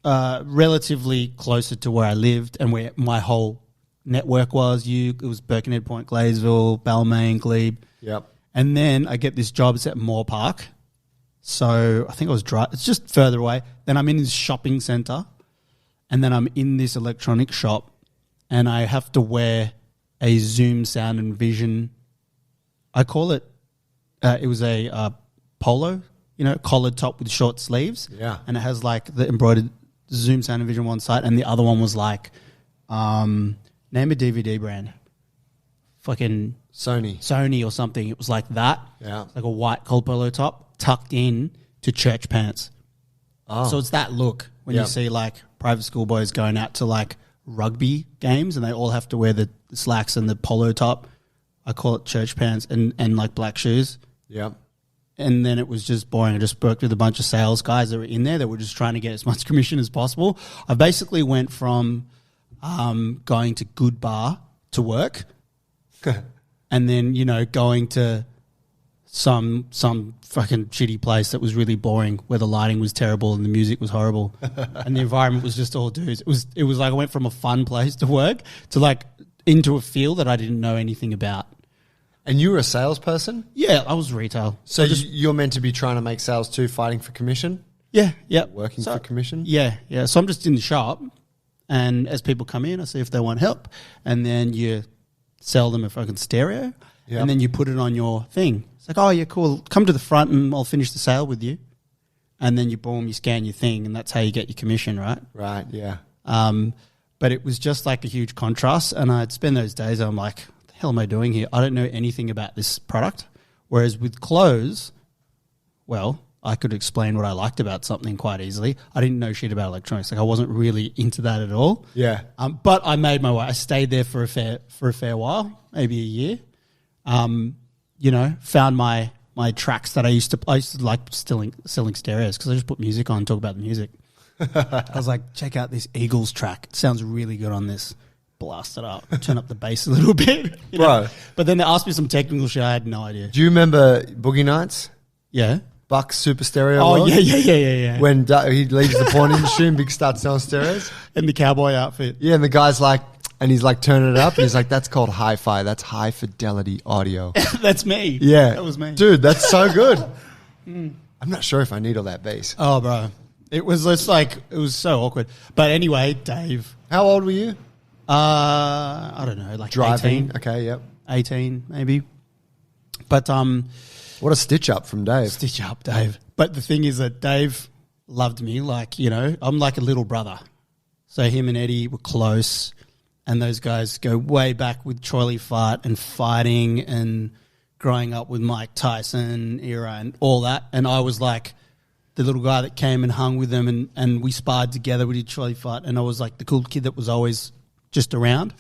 Relatively closer to where I lived and where my whole network was. It was Birkenhead Point, Glaysville, Balmain, Glebe. Yep. And then I get this job. It's at Moore Park. So I think it's just further away. Then I'm in this shopping centre and then I'm in this electronics shop and I have to wear a Zoom Sound and Vision. I call it, it was a polo, collared top with short sleeves. Yeah. And it has like the embroidered Zoom Sound and Vision on one side and the other one was like, name a DVD brand. Fucking Sony or something. It was like that. Yeah. Like a white cold polo top tucked in to church pants. Oh. So it's that look when you see like private school boys going out to like rugby games and they all have to wear the slacks and the polo top. I call it church pants and like black shoes. Yeah. And then it was just boring. I just worked with a bunch of sales guys that were in there that were just trying to get as much commission as possible. I basically went from going to Good Bar to work and then, going to some fucking shitty place that was really boring where the lighting was terrible and the music was horrible and the environment was just all dudes. It was like I went from a fun place to work to like into a field that I didn't know anything about. And you were a salesperson? Yeah, I was retail. So you're meant to be trying to make sales too, fighting for commission? Yeah, yeah. Working for commission? Yeah, yeah. So I'm just in the shop, and as people come in, I see if they want help, and then you sell them a fucking stereo, and then you put it on your thing. It's like, oh, yeah, cool. Come to the front and I'll finish the sale with you. And then you scan your thing, and that's how you get your commission, right? Right, yeah. But it was just like a huge contrast, and I'd spend those days, I'm like, what the hell am I doing here? I don't know anything about this product. Whereas with clothes, well, I could explain what I liked about something quite easily. I didn't know shit about electronics. Like, I wasn't really into that at all. Yeah. But I made my way. I stayed there for a fair while, maybe a year. Found my tracks that I used to like selling stereos because I just put music on and talk about the music. I was like, check out this Eagles track. It sounds really good on this. Blast it up. Turn up the bass a little bit. Bro. But then they asked me some technical shit. I had no idea. Do you remember Boogie Nights? Yeah. Buck's Super Stereo. Oh, yeah. When he leaves the porn industry and Big starts selling stereos. In the cowboy outfit. Yeah, and the guy's like, and he's like turning it up. And he's like, that's called hi-fi. That's high fidelity audio. That's me. Yeah. That was me. Dude, that's so good. I'm not sure if I need all that bass. Oh, bro. It was just like, it was so awkward. But anyway, Dave. How old were you? I don't know, like Driving. 18. Okay, yep. 18, maybe. But what a stitch up from Dave. Stitch up, Dave. But the thing is that Dave loved me like, I'm like a little brother. So him and Eddie were close, and those guys go way back with Trolley Fart and fighting and growing up with Mike Tyson era and all that. And I was like the little guy that came and hung with them, and we sparred together. We did Trolley Fart, and I was like the cool kid that was always just around.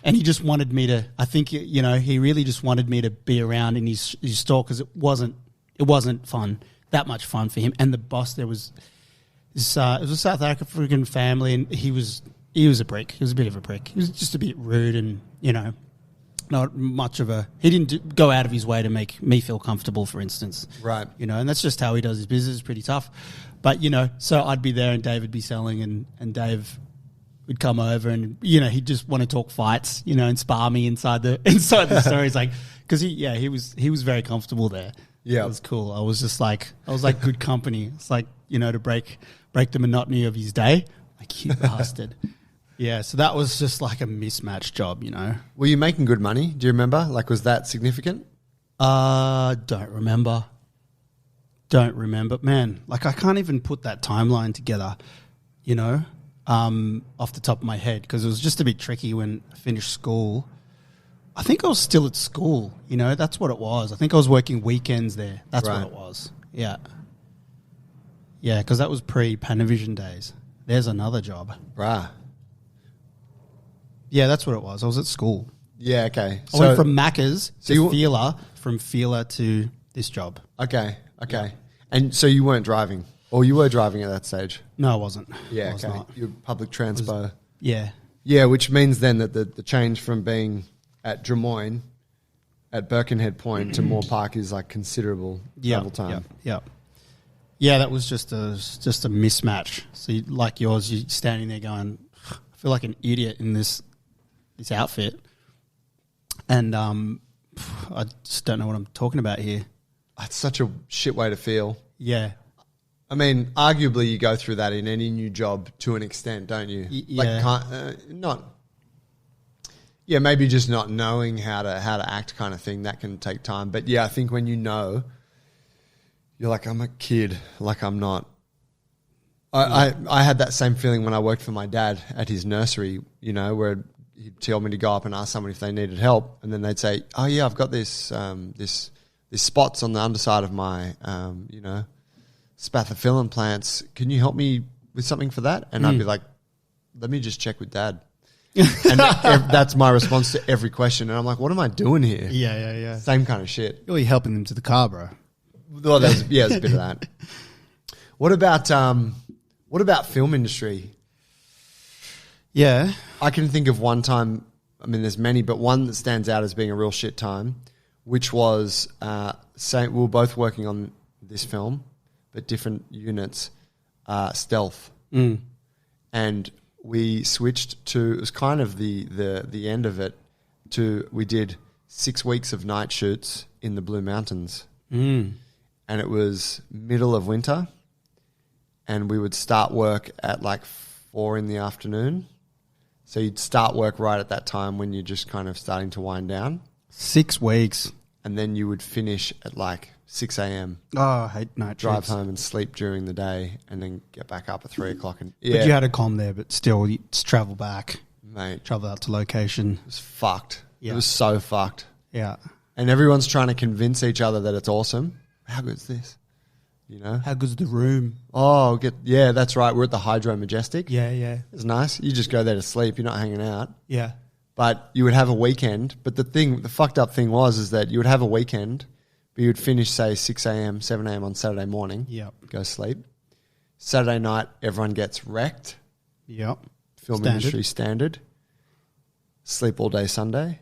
And he just wanted me to, I think, he really just wanted me to be around in his store because it wasn't that much fun for him. And the boss there was, it was a South African family, and he was a prick. He was a bit of a prick. He was just a bit rude and, not much of a, he didn't go out of his way to make me feel comfortable, for instance. Right. And that's just how he does his business. It's pretty tough. But, so I'd be there and Dave would be selling, and Dave would come over and, he'd just want to talk fights, and spar me inside the store. He's like, because he was very comfortable there. Yeah. It was cool. I was like good company. It's like, to break the monotony of his day. Like, you bastard. Yeah. So that was just like a mismatched job, Were you making good money? Do you remember? Like, was that significant? Don't remember. Man, like I can't even put that timeline together, off the top of my head, because it was just a bit tricky when I finished school. I think I was still at school, that's what it was. I think I was working weekends there. That's right. what it was. Yeah. Yeah, because that was pre-Panavision days. There's another job. Right. Yeah, that's what it was. I was at school. Yeah, okay. I went from Macca's to Feeler. from Feeler to this job. Okay. And so you weren't driving? Or you were driving at that stage? No, I wasn't. Yeah, I was okay. not. You're public transpo. Yeah. Yeah, which means then that the change from being at Drummoyne at Birkenhead Point to Moore Park is like considerable travel time. Yeah, that was just a mismatch. So like yours, you're standing there going, I feel like an idiot in this outfit. And I just don't know what I'm talking about here. It's such a shit way to feel. Yeah. I mean, arguably you go through that in any new job to an extent, don't you? Yeah. Like maybe just not knowing how to act kind of thing, that can take time. But yeah, I think when you're like, I'm a kid, like I'm not. I had that same feeling when I worked for my dad at his nursery, where he'd tell me to go up and ask someone if they needed help, and then they'd say, "Oh yeah, I've got this spots on the underside of my spathiphyllin plants. Can you help me with something for that?" And I'd be like, "Let me just check with Dad." And that's my response to every question. And I'm like, what am I doing here? Yeah. Same kind of shit. You're helping them to the car, bro. Well, there's a bit of that. What about film industry? Yeah. I can think of one time, I mean, there's many, but one that stands out as being a real shit time, which was, we were both working on this film, but different units, Stealth. And we switched to, it was kind of the end of it, we did 6 weeks of night shoots in the Blue Mountains. Mm. And it was middle of winter. And we would start work at like 4 in the afternoon. So you'd start work right at that time when you're just kind of starting to wind down. 6 weeks. And then you would finish at like 6 a.m. Oh, I hate night Drive shoots. home and sleep during the day and then get back up at 3 o'clock. And But you had a comm there, but still, you travel back, mate, travel out to location. it was fucked. Yeah. It was so fucked. Yeah. And everyone's trying to convince each other that it's awesome. How good is this? You know? How good's the room? Oh, yeah, that's right. We're at the Hydro Majestic. Yeah, yeah. It's nice. You just go there to sleep. You're not hanging out. Yeah. But you would have a weekend. But the fucked up thing is that you would have a weekend, but you would finish, say, 6 a.m., 7 a.m. on Saturday morning. Yep. Go sleep. Saturday night, everyone gets wrecked. Yep. Film industry standard. Sleep all day Sunday.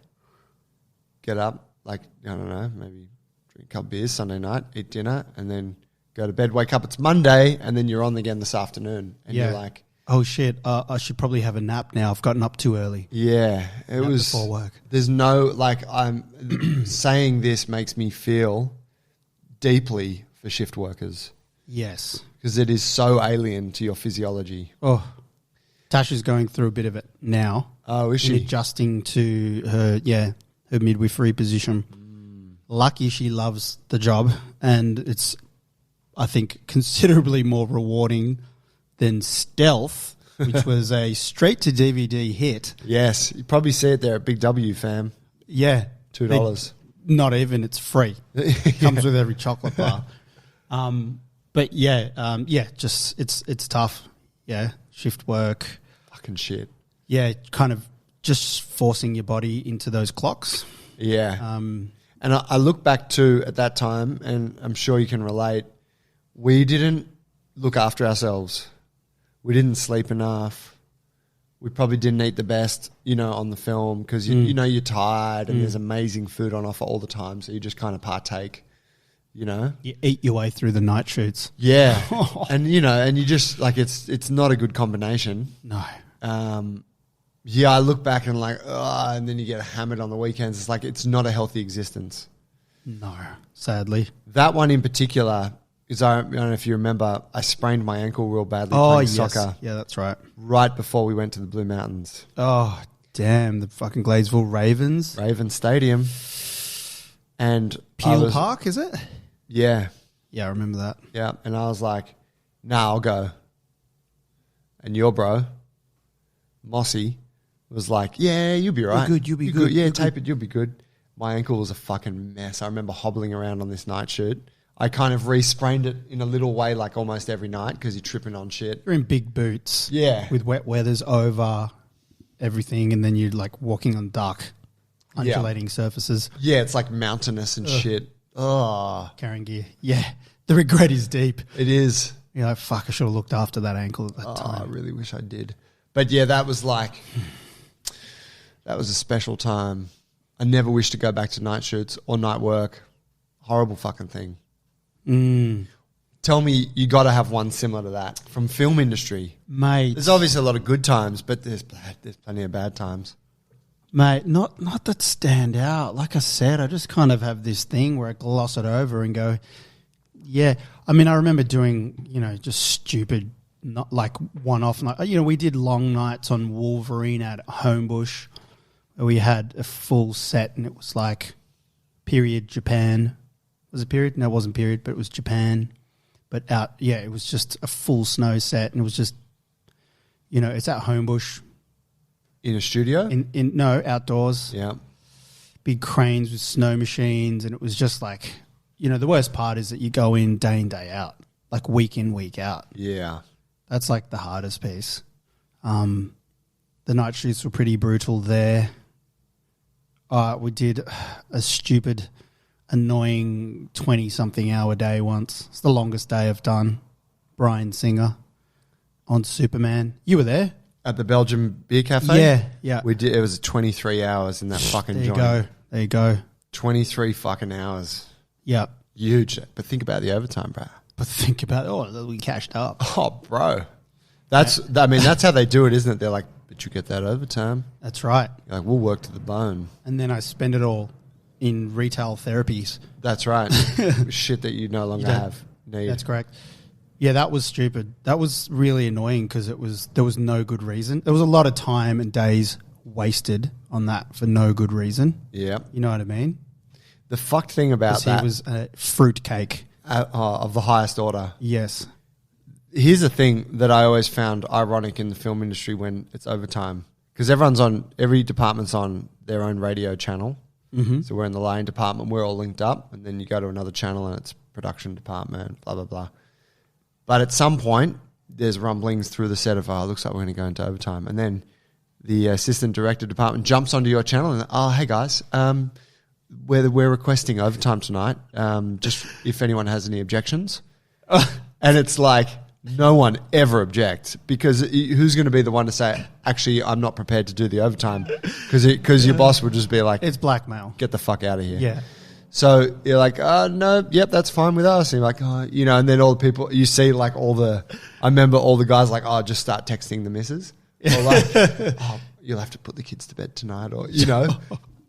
Get up, like, I don't know, maybe drink a couple beers Sunday night, eat dinner, and then go to bed. Wake up, it's Monday, and then you're on again this afternoon. And you're like, oh shit, I should probably have a nap now. I've gotten up too early. yeah, it Nap was before work. There's no, like, I'm saying this makes me feel deeply for shift workers Yes. because it is so alien to your physiology. Oh, Tasha's going through a bit of it now. Oh, is In she? adjusting to her midwifery position. Lucky she loves the job, and it's, I think, considerably more rewarding than Stealth, which was a straight-to-DVD hit. Yes, you probably see it there at Big W, fam. Yeah. $2. Not even, it's free. Comes with every chocolate bar. But just it's tough. Yeah, shift work. Fucking shit. Yeah, kind of just forcing your body into those clocks. Yeah. And I look back to at that time, and I'm sure you can relate, we didn't look after ourselves. We didn't sleep enough. We probably didn't eat the best, on the film because, you're tired and there's amazing food on offer all the time. So you just kind of partake, You eat your way through the night shoots. Yeah. And, and you just like, it's not a good combination. No. I look back and and then you get hammered on the weekends. It's like, it's not a healthy existence. No, sadly. That one in particular is, I don't know if you remember, I sprained my ankle real badly playing soccer. Yeah, that's right. Right before we went to the Blue Mountains. Oh, damn, the fucking Gladesville Ravens. Raven Stadium. And Peel Park, is it? Yeah. Yeah, I remember that. Yeah. And I was like, nah, I'll go. And your bro, Mossy, was like, yeah, you'll be right. You'll be good. Yeah, tape it, you'll be good. My ankle was a fucking mess. I remember hobbling around on this night shoot. I kind of re-sprained it in a little way like almost every night because you're tripping on shit. You're in big boots. Yeah. With wet weathers over everything, and then you're like walking on dark, undulating surfaces. Yeah, it's like mountainous and shit. Oh. Carrying gear. Yeah. The regret is deep. It is. You're like, fuck, I should have looked after that ankle at that time. I really wish I did. But yeah, that was a special time. I never wish to go back to night shoots or night work. Horrible fucking thing. Tell me, you got to have one similar to that from film industry. Mate. There's obviously a lot of good times, but there's plenty of bad times. Mate, not that stand out. Like I said, I just kind of have this thing where I gloss it over and go, yeah. I mean, I remember doing, just stupid, not like one-off night. We did long nights on Wolverine at Homebush. We had a full set, and it was like period Japan. Was it period? No, it wasn't period, but it was Japan. But it was just a full snow set, and it was just, it's at Homebush. In a studio? No, outdoors. Yeah. Big cranes with snow machines, and it was just like, the worst part is that you go in day out, like week in, week out. Yeah. That's like the hardest piece. The night shoots were pretty brutal there. We did a stupid, annoying 20-something hour day once. It's the longest day I've done. Bryan Singer on Superman. You were there? At the Belgian Beer Cafe? Yeah. We did. It was 23 hours in that fucking joint. There you go. 23 fucking hours. Yeah. Huge. But think about the overtime, bro. But think about we cashed up. Oh, bro. That's how they do it, isn't it? They're like, but you get that overtime. That's right. You're like, we'll work to the bone. And then I spend it all in retail therapies. That's right. Shit that you no longer have need. That's correct. Yeah, that was stupid. That was really annoying because there was no good reason. There was a lot of time and days wasted on that for no good reason. Yeah. You know what I mean? The fucked thing about that... He was a fruitcake. Of the highest order. Yes. Here's a thing that I always found ironic in the film industry when it's overtime. Because every department's on their own radio channel. Mm-hmm. So we're in the lighting department, we're all linked up. And then you go to another channel and it's production department, blah, blah, blah. But at some point, there's rumblings through the set of, it looks like we're going to go into overtime. And then the assistant director department jumps onto your channel and, hey guys, we're requesting overtime tonight. Just if anyone has any objections. And it's like, no one ever objects because who's going to be the one to say, actually, I'm not prepared to do the overtime because your boss would just be like, it's blackmail. Get the fuck out of here. Yeah. So you're like, no, yep, that's fine with us. And you're like, and then all the people, you see like I remember all the guys like, just start texting the missus. Or like, you'll have to put the kids to bed tonight or,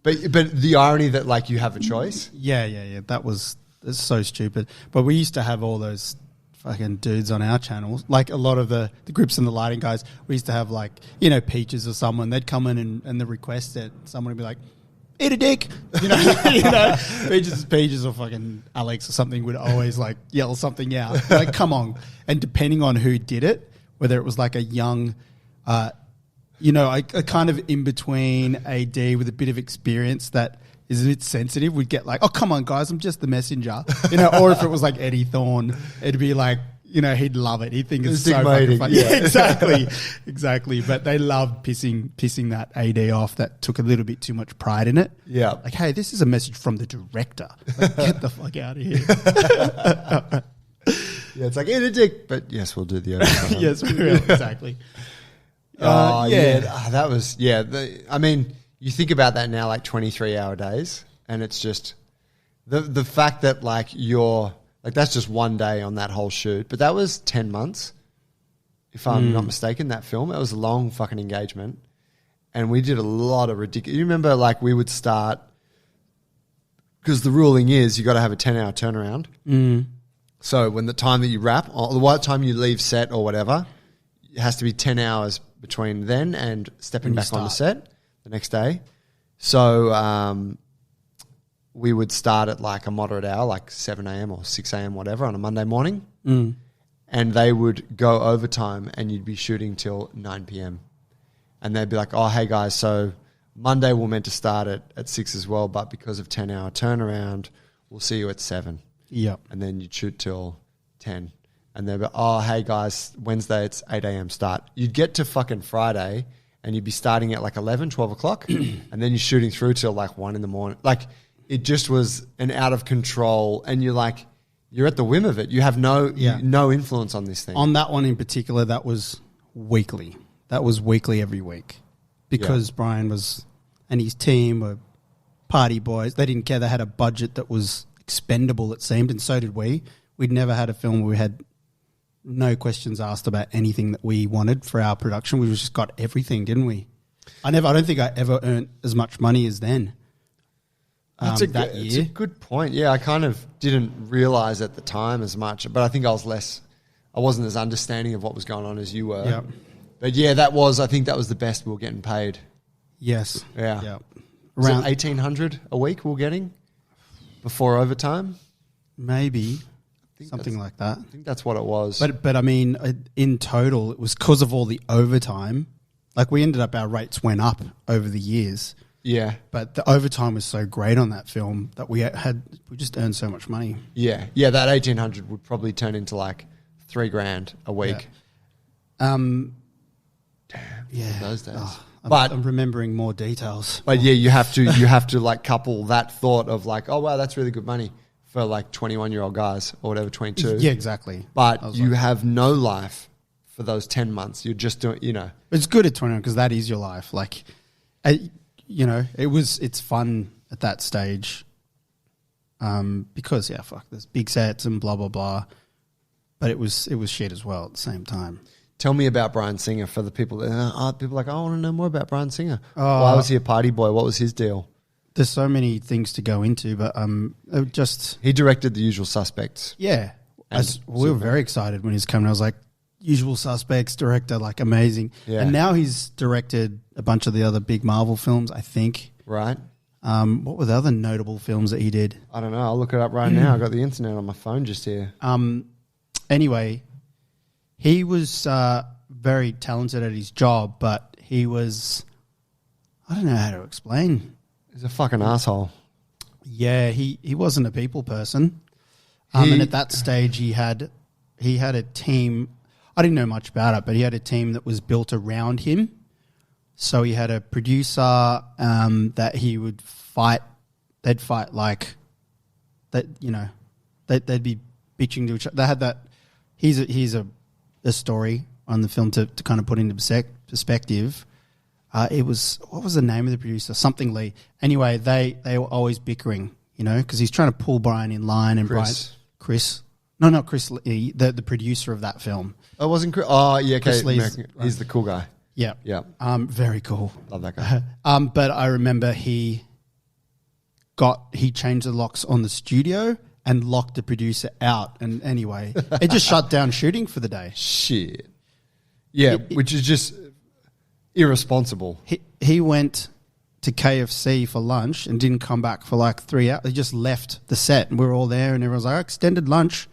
But the irony that like you have a choice. Yeah. That's so stupid. But we used to have all those fucking dudes on our channels. Like a lot of the grips and the lighting guys, we used to have like, Peaches or someone. They'd come in and the request that someone would be like, eat a dick. Peaches or fucking Alex or something would always like yell something out. Like, come on. And depending on who did it, whether it was like a young, a kind of in between AD with a bit of experience that is a bit sensitive, would get like, oh, come on, guys, I'm just the messenger. Or if it was like Eddie Thorne, it'd be like, he'd love it. He'd think it's so fucking funny. Yeah, exactly. But they loved pissing that AD off that took a little bit too much pride in it. Yeah. Like, hey, this is a message from the director. Like, get the fuck out of here. Yeah, it's like, eat a dick, but yes, we'll do the overtime. Yes, we will. Exactly. That was, I mean, you think about that now, like 23-hour days, and it's just the fact that like that's just one day on that whole shoot, but that was 10 months, if I'm not mistaken, that film. It was a long fucking engagement, and we did a lot of ridiculous. You remember, like, we would start, because the ruling is you got to have a 10-hour turnaround. Mm. So when the time that you wrap, or the time you leave set or whatever, it has to be 10 hours between then and stepping back on the set the next day. So we would start at like a moderate hour, like 7 a.m. or 6 a.m., whatever, on a Monday morning. Mm. And they would go overtime and you'd be shooting till 9 p.m. And they'd be like, oh, hey, guys, so Monday we're meant to start at 6 as well, but because of 10-hour turnaround, we'll see you at 7. Yep. And then you'd shoot till 10. And they'd be, oh, hey, guys, Wednesday it's 8 a.m. start. You'd get to fucking Friday and you'd be starting at like 11, 12 o'clock, and then you're shooting through till like 1 in the morning. Like, it just was an out of control, and you're at the whim of it. You have no influence on this thing. On that one in particular, that was weekly. That was weekly every week, because Brian and his team were party boys. They didn't care. They had a budget that was expendable, it seemed, and so did we. We'd never had a film where we had no questions asked about anything that we wanted for our production. We just got everything, didn't we? I don't think I ever earned as much money as then. That's a good point. Yeah, I kind of didn't realize at the time as much, but I think I wasn't as understanding of what was going on as you were. Yep. But yeah, I think that was the best we were getting paid. Yes. Yeah. Yep. Around $1,800 a week we were getting before overtime? Maybe. Something like that. I think that's what it was. But I mean, in total, it was because of all the overtime. Like, we ended up, our rates went up over the years. Yeah. But the overtime was so great on that film that we just earned so much money. Yeah. Yeah, that 1,800 would probably turn into like $3,000 a week. Yeah. Damn. Those days. I'm remembering more details. But yeah, you have to like couple that thought of like, oh wow, that's really good money for like 21-year-old guys or whatever, 22. Yeah, exactly. But you have no life for those 10 months. You're just doing, It's good at 21 because that is your life. Like, it's fun at that stage. Because there's big sets and blah, blah, blah. But it was shit as well at the same time. Tell me about Bryan Singer for the people that people are like, I want to know more about Bryan Singer. Why was he a party boy? What was his deal? there's so many things to go into, but just He directed The Usual Suspects. yeah. We were very excited when he was coming. I was like, Usual Suspects director, like amazing. Yeah. And now he's directed a bunch of the other big Marvel films, I think. Right. What were the other notable films that he did? I don't know. I'll look it up right now. I got the internet on my phone just here. Anyway, he was very talented at his job, but he was, I don't know how to explain. He's a fucking asshole. Yeah, he wasn't a people person. And at that stage, he had a team. I didn't know much about it, but he had a team that was built around him. So he had a producer that he would fight. They'd fight like that. You know, they'd be bitching to each other. They had that. Here's a story on the film to kind of put into perspective. It was, what was the name of the producer? Something Lee. Anyway, they were always bickering. You know, because he's trying to pull Brian in line, and Chris. No, not Chris Lee, the producer of that film. Oh, wasn't Chris? Oh, yeah, okay. Chris Lee's, He's the cool guy. Yeah. Yeah. Very cool. Love that guy. But I remember he changed the locks on the studio and locked the producer out. And anyway, it just shut down shooting for the day. Shit. Yeah, which is just irresponsible. He went to KFC for lunch and didn't come back for like 3 hours. He just left the set, and we were all there, and everyone was like, extended lunch.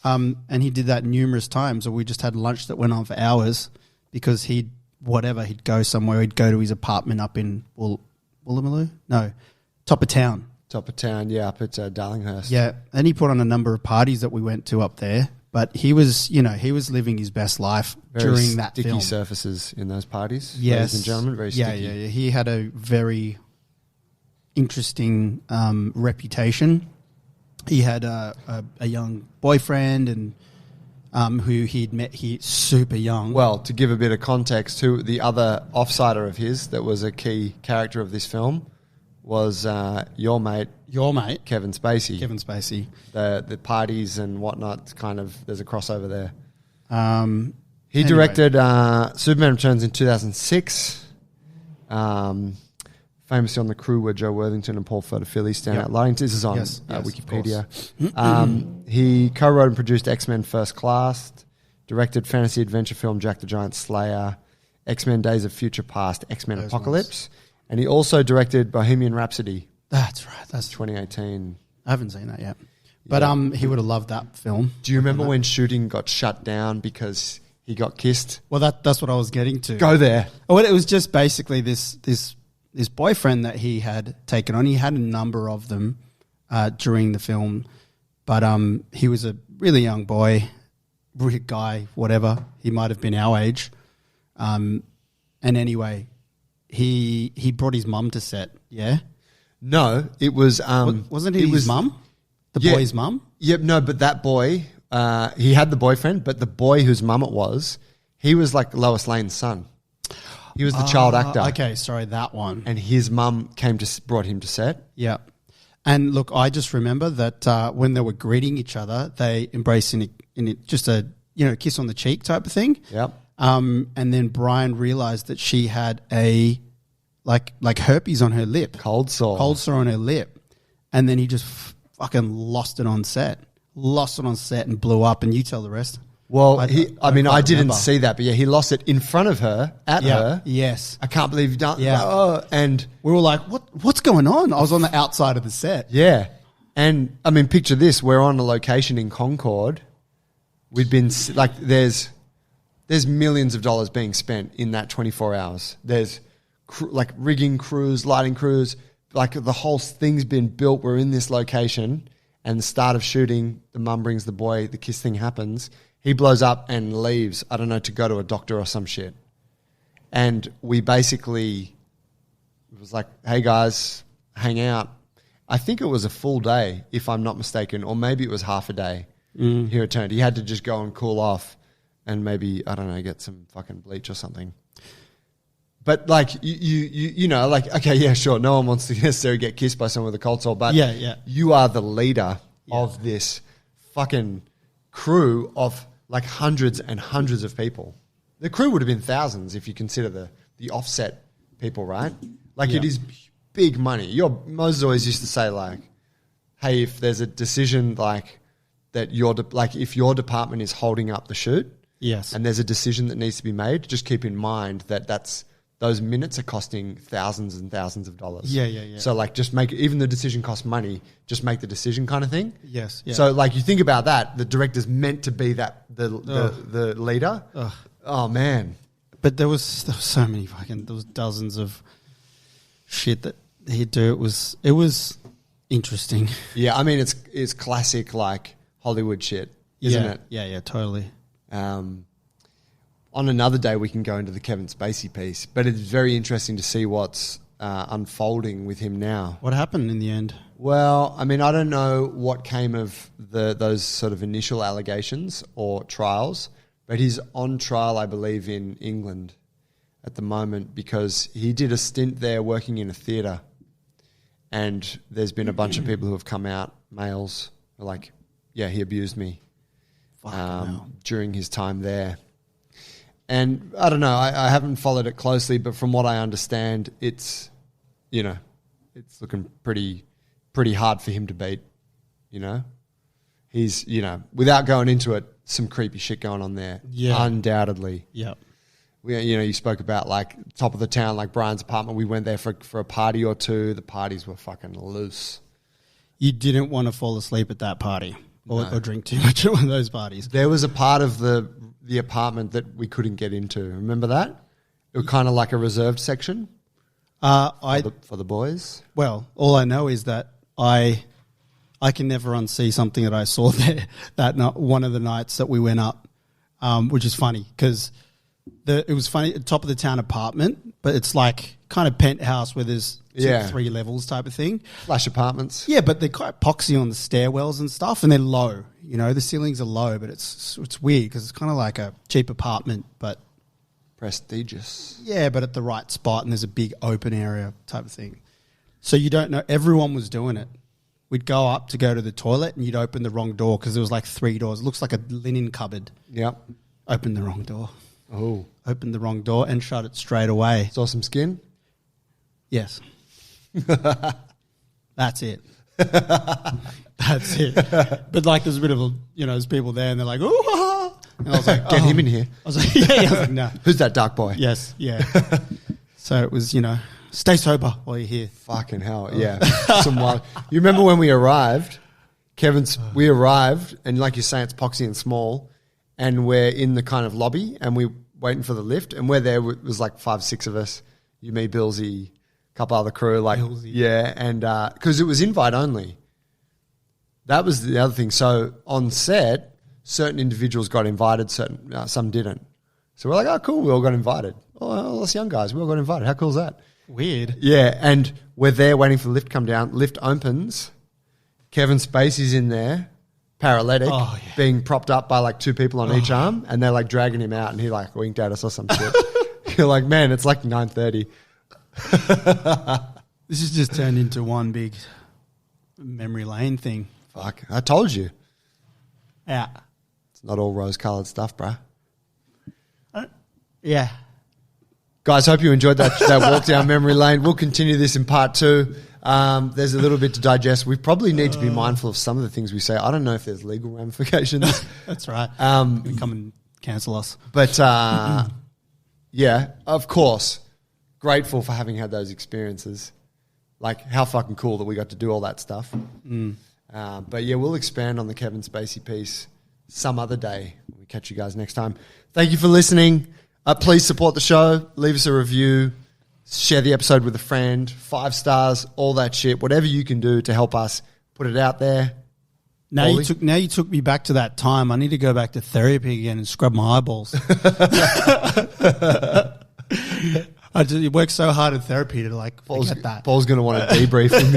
And he did that numerous times. So we just had lunch that went on for hours because he'd go somewhere. He'd go to his apartment up in Woolloomooloo? No, top of town. Top of town, yeah, up at Darlinghurst. Yeah, and he put on a number of parties that we went to up there. But he was living his best life during that film. Sticky surfaces in those parties, yes. ladies and gentlemen, very sticky. Yeah. He had a very interesting reputation. He had a young boyfriend and who he'd met super young. Well, to give a bit of context, who the other offsider of his that was a key character of this film was your mate, Kevin Spacey. The parties and whatnot, kind of, there's a crossover there. He directed Superman Returns in 2006. Famously on the crew were Joe Worthington and Paul Furtafilli, standout lighting. This is on Wikipedia. He co-wrote and produced X-Men First Class, directed fantasy adventure film Jack the Giant Slayer, X-Men Days of Future Past, X-Men Apocalypse, and he also directed Bohemian Rhapsody. That's right. That's 2018. I haven't seen that yet. But he would have loved that film. Do you remember when shooting got shut down because he got kissed? Well, that's what I was getting to. Go there. Well, it was just basically this boyfriend that he had taken on. He had a number of them during the film, but he was a really young boy, guy, whatever. He might have been our age. And anyway, he brought his mum to set, yeah? No, it was... wasn't it his mum? The boy's mum? Yep, no, but that boy, he had the boyfriend, but the boy whose mum it was, he was like Lois Lane's son. He was the child actor. Okay, sorry, that one. And his mum brought him to set. Yeah. And look, I just remember that when they were greeting each other, they embraced in just a kiss on the cheek type of thing. Yep. And then Brian realized that she had a like herpes on her lip. Cold sore on her lip. And then he just fucking lost it on set. And blew up, and you tell the rest. Well, I didn't see that, but yeah, he lost it in front of her, at her. Yes. I can't believe you've done. Yeah. Oh, and we were like, what's going on? I was on the outside of the set. Yeah. And I mean, picture this. We're on a location in Concord. We've been like, there's millions of dollars being spent in that 24 hours. There's like rigging crews, lighting crews, like the whole thing's been built. We're in this location, and the start of shooting, the mum brings the boy, the kiss thing happens. He blows up and leaves, I don't know, to go to a doctor or some shit. And we basically, it was like, hey guys, hang out. I think it was a full day, if I'm not mistaken, or maybe it was half a day. He returned. He had to just go and cool off and maybe, I don't know, get some fucking bleach or something. But like, you know, like, okay, yeah, sure, no one wants to necessarily get kissed by someone with a cold sore, but you are the leader of this fucking crew of like hundreds and hundreds of people. The crew would have been thousands if you consider the offset people, right? Like it is big money. Moses always used to say, like, hey, if there's a decision like that if your department is holding up the shoot, Yes. and there's a decision that needs to be made, just keep in mind that those minutes are costing thousands and thousands of dollars. Yeah. So like just make, even the decision costs money, just make the decision kind of thing. Yes. Yeah. So like you think about that, the director's meant to be the leader. Ugh. Oh man. But there was so many there was dozens of shit that he'd do. It was interesting. Yeah, I mean it's classic like Hollywood shit, isn't it? Yeah, totally. On another day, we can go into the Kevin Spacey piece, but it's very interesting to see what's unfolding with him now. What happened in the end? Well, I mean, I don't know what came of those sort of initial allegations or trials, but he's on trial, I believe, in England at the moment because he did a stint there working in a theatre, and there's been a bunch of people who have come out, males, like, yeah, he abused me during his time there. And I don't know, I haven't followed it closely, but from what I understand, it's looking pretty hard for him to beat, He's, without going into it, some creepy shit going on there. Yeah. Undoubtedly. Yeah. You spoke about like top of the town, like Brian's apartment. We went there for a party or two. The parties were fucking loose. You didn't want to fall asleep at that party or drink too much at one of those parties. There was a part of the apartment that we couldn't get into. Remember that? It was kind of like a reserved section for the boys. Well, all I know is that I can never unsee something that I saw there that night, one of the nights that we went up, which is funny because it was funny, top of the town apartment, but it's like kind of penthouse where there's 3 levels type of thing. Flash apartments. Yeah, but they're quite epoxy on the stairwells and stuff, and they're low. The ceilings are low, but it's weird because it's kind of like a cheap apartment, but prestigious. Yeah, but at the right spot, and there's a big open area type of thing. So you don't know. Everyone was doing it. We'd go up to go to the toilet, and you'd open the wrong door because there was like 3 doors. It looks like a linen cupboard. Yep. Open the wrong door. Oh. Opened the wrong door and shut it straight away. Saw some skin? Yes. That's it. That's it. But like there's a bit of there's people there and they're like, ooh, and I was like, get him in here. I was like, yeah. I was like, no. Who's that dark boy? Yes, yeah. So it was, stay sober while you're here. Fucking hell, yeah. Some wild. You remember when we arrived? We arrived, and like you're saying, it's poxy and small, and we're in the kind of lobby, and we're waiting for the lift, and we're there. It was like 5, 6 of us. You, me, Billsy, a couple other crew, like Billsy. Yeah, and because it was invite only. That was the other thing. So on set, certain individuals got invited, some didn't. So we're like, oh, cool, we all got invited. Oh, all us young guys, we all got invited. How cool is that? Weird. Yeah, and we're there waiting for the lift to come down. Lift opens. Kevin Spacey's in there, paralytic, being propped up by like 2 people on each arm, and they're like dragging him out, and he like winked at us or some shit. You're like, man, it's like 9:30. This has just turned into one big memory lane thing. Fuck, I told you. Yeah. It's not all rose-coloured stuff, bruh. Yeah. Guys, hope you enjoyed that walk down memory lane. We'll continue this in part 2. There's a little bit to digest. We probably need to be mindful of some of the things we say. I don't know if there's legal ramifications. That's right. Come and cancel us. But, yeah, of course, grateful for having had those experiences. Like, how fucking cool that we got to do all that stuff. But, yeah, we'll expand on the Kevin Spacey piece some other day. We'll catch you guys next time. Thank you for listening. Please support the show. Leave us a review. Share the episode with a friend. 5 stars, all that shit. Whatever you can do to help us put it out there. Now you took me back to that time. I need to go back to therapy again and scrub my eyeballs. You work so hard in therapy to like forget that. Paul's going to want to debrief with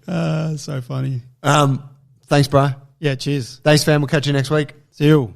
me. So funny. Thanks, bro. Yeah, cheers. Thanks, fam. We'll catch you next week. See you.